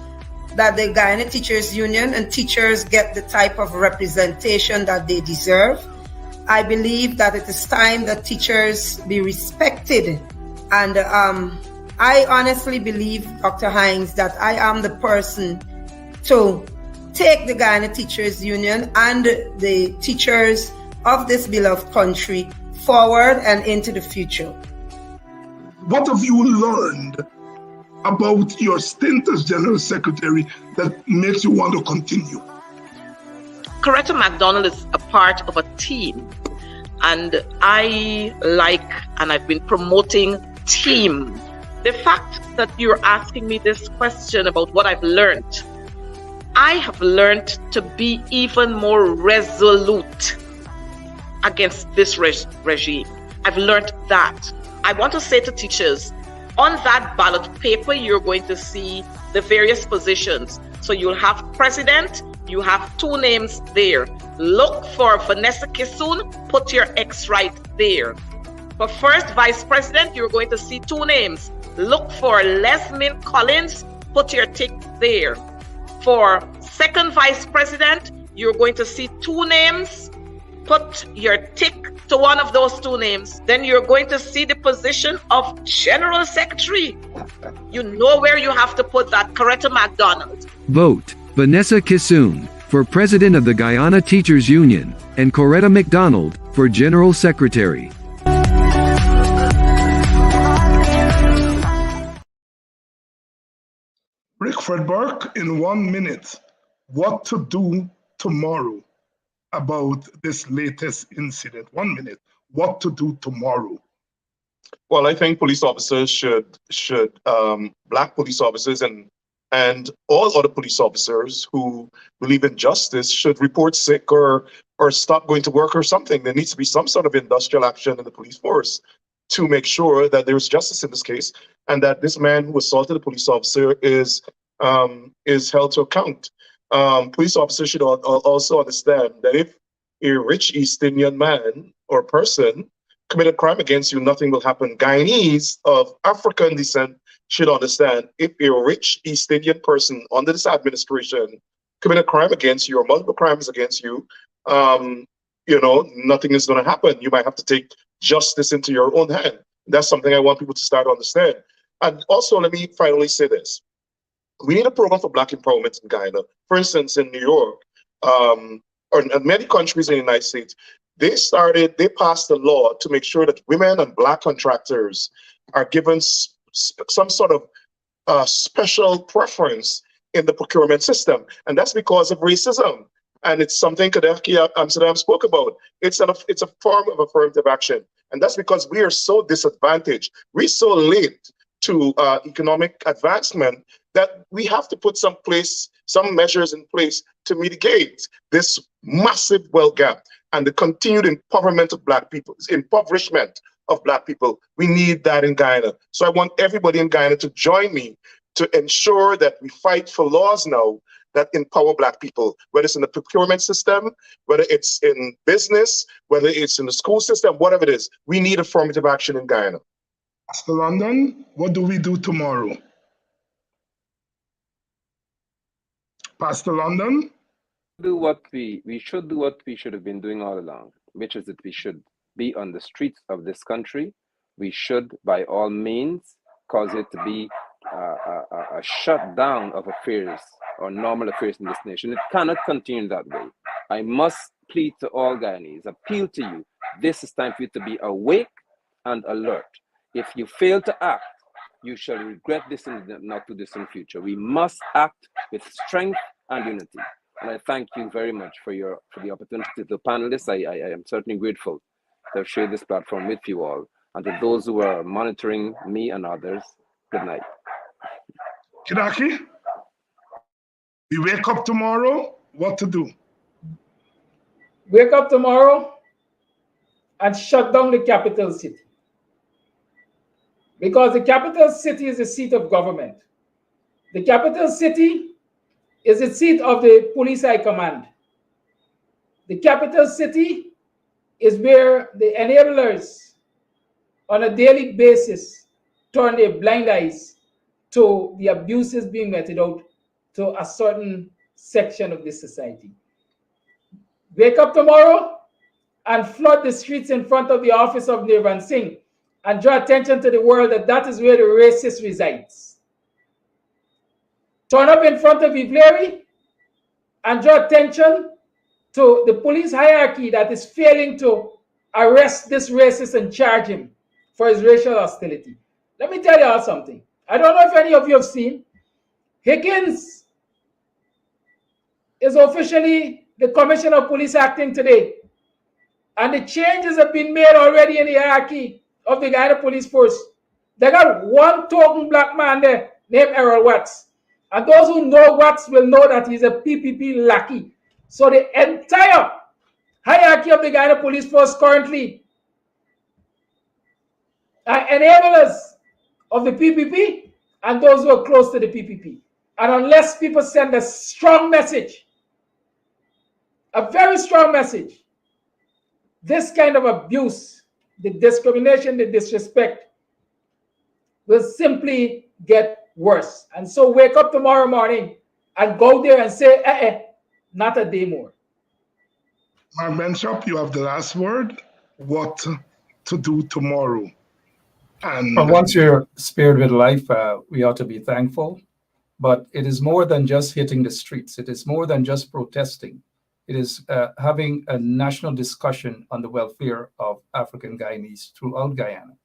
Speaker 3: that the Guyana Teachers Union and teachers get the type of representation that they deserve. I believe that it is time that teachers be respected. And I honestly believe, Dr. Hines, that I am the person to take the Guyana Teachers Union and the teachers of this beloved country forward and into the future.
Speaker 1: What have you learned about your stint as General Secretary that makes you want to continue?
Speaker 4: Coretta McDonald is a part of a team, and I like and I've been promoting team. The fact that you're asking me this question about what I've learned, I have learned to be even more resolute against this regime. I've learned that. I want to say to teachers, on that ballot paper, you're going to see the various positions. So you'll have president, you have two names there. Look for Vanessa Kissoon, put your X right there. For first vice president, you're going to see two names. Look for Lesmin Collins, put your tick there. For second vice president, you're going to see two names. Put your tick to one of those two names. Then you're going to see the position of General Secretary. You know where you have to put that, Coretta McDonald.
Speaker 2: Vote Vanessa Kissoon for President of the Guyana Teachers Union and Coretta McDonald for General Secretary.
Speaker 1: Rickford Burke, in 1 minute, what to do tomorrow. about this latest incident? 1 minute. What to do tomorrow?
Speaker 6: Well, I think police officers should Black police officers and all other police officers who believe in justice should report sick or stop going to work or something. There needs to be some sort of industrial action in the police force to make sure that there is justice in this case and that this man who assaulted a police officer is held to account. Police officers should also understand that if a rich East Indian man or person commit a crime against you, nothing will happen. Guyanese of African descent should understand if a rich East Indian person under this administration commit a crime against you or multiple crimes against you, nothing is going to happen. You might have to take justice into your own hand. That's something I want people to start to understand. And also, let me finally say this. We need a program for Black empowerment in Guyana. For instance, in New York, or in many countries in the United States, they passed a law to make sure that women and Black contractors are given some sort of special preference in the procurement system. And that's because of racism. And it's something Kadefki Amsterdam spoke about. It's a form of affirmative action. And that's because we are so disadvantaged. We're so late to economic advancement that we have to put some measures in place to mitigate this massive wealth gap and the continued impoverishment of Black people. We need that in Guyana. So I want everybody in Guyana to join me to ensure that we fight for laws now that empower Black people, whether it's in the procurement system, whether it's in business, whether it's in the school system, whatever it is. We need affirmative action in Guyana.
Speaker 1: Pastor London, what do we do tomorrow? Pastor London?
Speaker 7: We should do what we should have been doing all along, which is that we should be on the streets of this country. We should, by all means, cause it to be a shutdown of affairs or normal affairs in this nation. It cannot continue that way. I must plead to all Guyanese, appeal to you. This is time for you to be awake and alert. If you fail to act, you shall regret this in the not too distant future. We must act with strength and unity. And I thank you very much for the opportunity. To the panelists, I am certainly grateful to have shared this platform with you all. And to those who are monitoring me and others, good night.
Speaker 1: Kidaki, we wake up tomorrow, what to do?
Speaker 8: Wake up tomorrow and shut down the capital city. Because the capital city is the seat of government. The capital city is the seat of the police high command. The capital city is where the enablers on a daily basis turn their blind eyes to the abuses being meted out to a certain section of this society. Wake up tomorrow and flood the streets in front of the office of Nirvan Singh and draw attention to the world that is where the racist resides. Turn up in front of Ivleri and draw attention to the police hierarchy that is failing to arrest this racist and charge him for his racial hostility. Let me tell you all something. I don't know if any of you have seen, Higgins is officially the Commissioner of Police acting today. And the changes have been made already in the hierarchy of the Guyana Police Force. They got one token Black man there named Errol Watts. And those who know Watts will know that he's a PPP lackey. So the entire hierarchy of the Guyana Police Force currently are enablers of the PPP and those who are close to the PPP. And unless people send a strong message, a very strong message, this kind of abuse, the discrimination, the disrespect will simply get worse. And so wake up tomorrow morning and go there and say, not a day more.
Speaker 1: Mark Bishop, you have the last word. What to do tomorrow? And
Speaker 5: well, once you're spared with life, we ought to be thankful. But it is more than just hitting the streets. It is more than just protesting. It is having a national discussion on the welfare of African Guyanese throughout Guyana,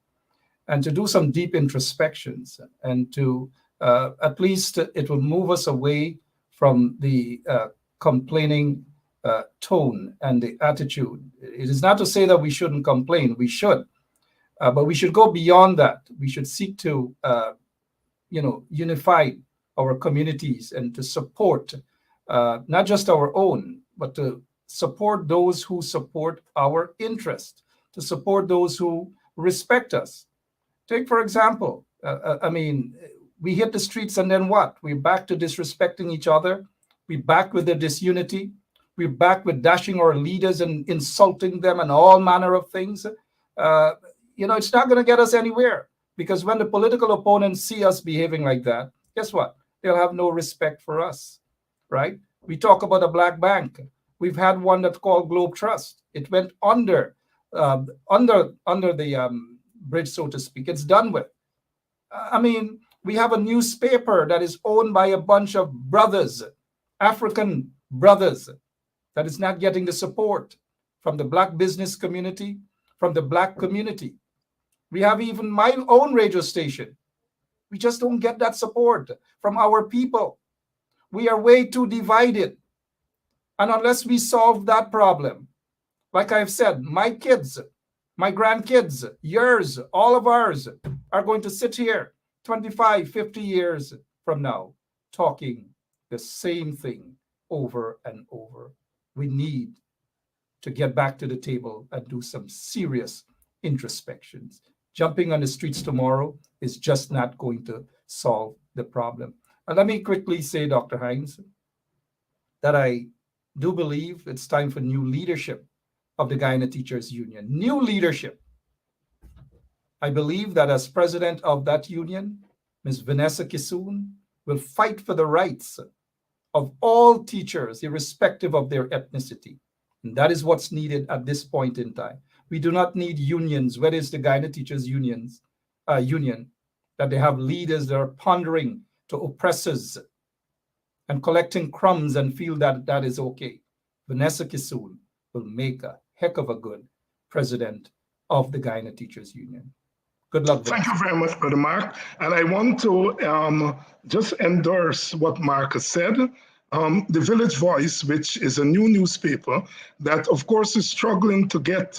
Speaker 5: and to do some deep introspections, and to at least it will move us away from the complaining tone and the attitude. It is not to say that we shouldn't complain. We should. But we should go beyond that. We should seek to, unify our communities and to support not just our own, but to support those who support our interest, to support those who respect us. Take, for example, we hit the streets and then what? We're back to disrespecting each other. We're back with the disunity. We're back with dashing our leaders and insulting them and all manner of things. It's not going to get us anywhere, because when the political opponents see us behaving like that, guess what? They'll have no respect for us, right? We talk about a black bank. We've had one that's called Globe Trust. It went under the bridge, so to speak. It's done with. We have a newspaper that is owned by a bunch of brothers, African brothers, that is not getting the support from the black business community, from the black community. We have even my own radio station. We just don't get that support from our people. We are way too divided. And unless we solve that problem, like I've said, my kids, my grandkids, yours, all of ours are going to sit here 25, 50 years from now talking the same thing over and over. We need to get back to the table and do some serious introspections. Jumping on the streets tomorrow is just not going to solve the problem. And let me quickly say, Dr. Hines, that I do believe it's time for new leadership of the Guyana Teachers Union. New leadership. I believe that as president of that union, Ms. Vanessa Kissoon will fight for the rights of all teachers, irrespective of their ethnicity. And that is what's needed at this point in time. We do not need unions, whether it's the Guyana Teachers Union, that they have leaders that are pandering to oppressors and collecting crumbs and feel that that is okay. Vanessa Kissoon will make a heck of a good president of the Guyana Teachers Union. Good luck.
Speaker 1: Thank you very much, Brother Mark. And I want to just endorse what Mark has said. The Village Voice, which is a new newspaper that, of course, is struggling to get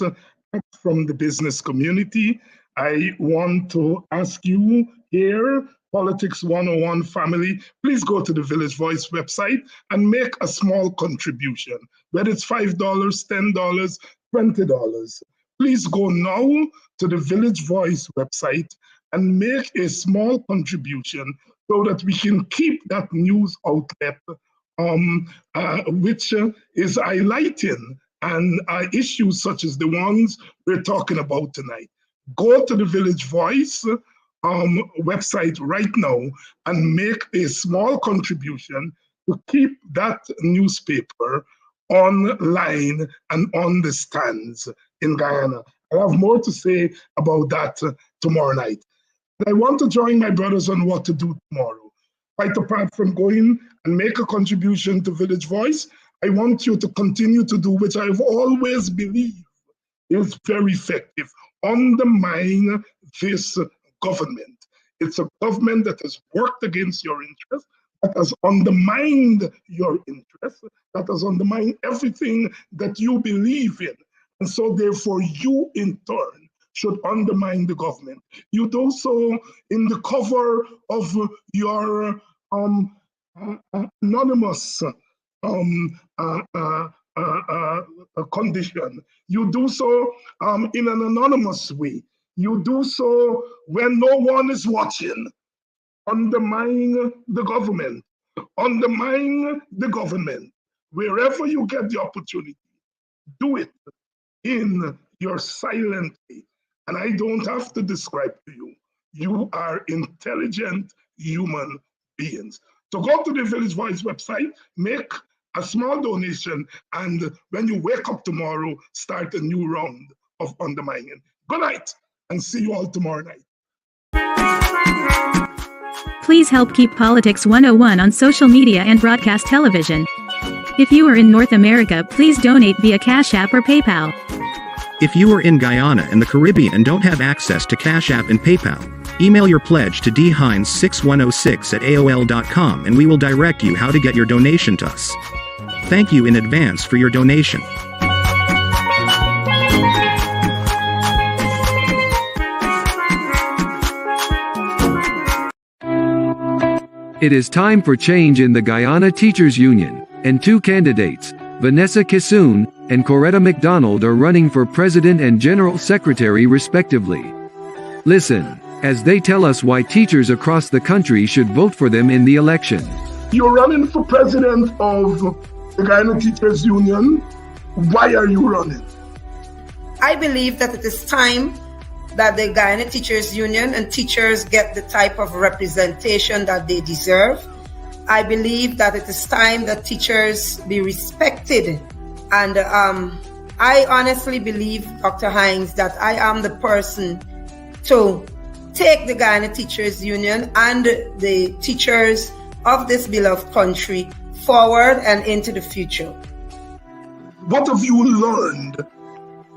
Speaker 1: from the business community. I want to ask you here, Politics 101 family, please go to the Village Voice website and make a small contribution, whether it's $5, $10, $20. Please go now to the Village Voice website and make a small contribution so that we can keep that news outlet which is highlighting and issues such as the ones we're talking about tonight. Go to the Village Voice website right now and make a small contribution to keep that newspaper online and on the stands in Guyana. I'll have more to say about that tomorrow night. I want to join my brothers on what to do tomorrow. Quite apart from going and make a contribution to Village Voice, I want you to continue to do, which I've always believed is very effective, undermine this government. It's a government that has worked against your interests, that has undermined your interests, that has undermined everything that you believe in. And so therefore you in turn should undermine the government. You do so in the cover of your anonymous condition. You do so in an anonymous way. You do so when no one is watching. Undermine the government. Undermine the government. Wherever you get the opportunity, do it in your silent way. And I don't have to describe to you. You are intelligent human beings. So go to the Village Voice website, make a small donation, and when you wake up tomorrow, start a new round of undermining. Good night, and see you all tomorrow night.
Speaker 9: Please help keep Politics 101 on social media and broadcast television. If you are in North America, please donate via Cash App or PayPal.
Speaker 10: If you are in Guyana and the Caribbean and don't have access to Cash App and PayPal, email your pledge to dhines6106@aol.com and we will direct you how to get your donation to us. Thank you in advance for your donation.
Speaker 2: It is time for change in the Guyana Teachers Union, and 2 candidates, Vanessa Kissoon and Coretta McDonald, are running for President and General Secretary respectively. Listen, as they tell us why teachers across the country should vote for them in the election.
Speaker 1: You're running for president of the Guyana Teachers Union. Why are you running?
Speaker 3: I believe that it is time that the Guyana Teachers Union and teachers get the type of representation that they deserve. I believe that it is time that teachers be respected. And I honestly believe, Dr. Hines, that I am the person to take the Guyana Teachers Union and the teachers of this beloved country forward and into the future.
Speaker 1: What have you learned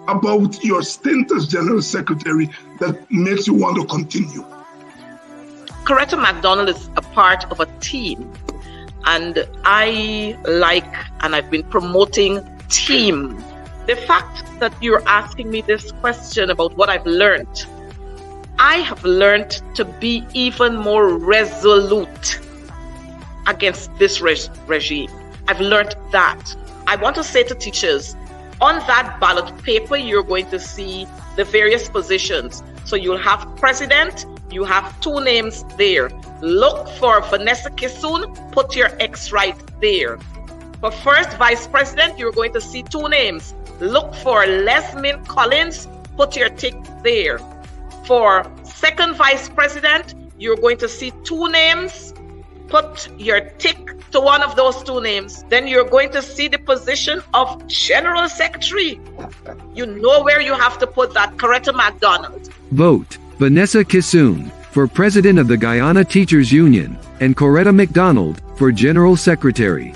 Speaker 1: about your stint as General Secretary that makes you want to continue?
Speaker 4: Coretta McDonald is a part of a team, and I like and I've been promoting team. The fact that you're asking me this question about what I've learned, I have learned to be even more resolute against this regime. I've learned that. I want to say to teachers, on that ballot paper, you're going to see the various positions. So you'll have president, you have 2 names there. Look for Vanessa Kissoon, put your X right there. For first vice president, you're going to see 2 names. Look for Lesmin Collins, put your tick there. For second vice president, you're going to see 2 names. Put your tick to one of those 2 names. Then you're going to see the position of General Secretary. You know where you have to put that, Coretta McDonald.
Speaker 2: Vote Vanessa Kissoon for President of the Guyana Teachers Union and Coretta McDonald for General Secretary.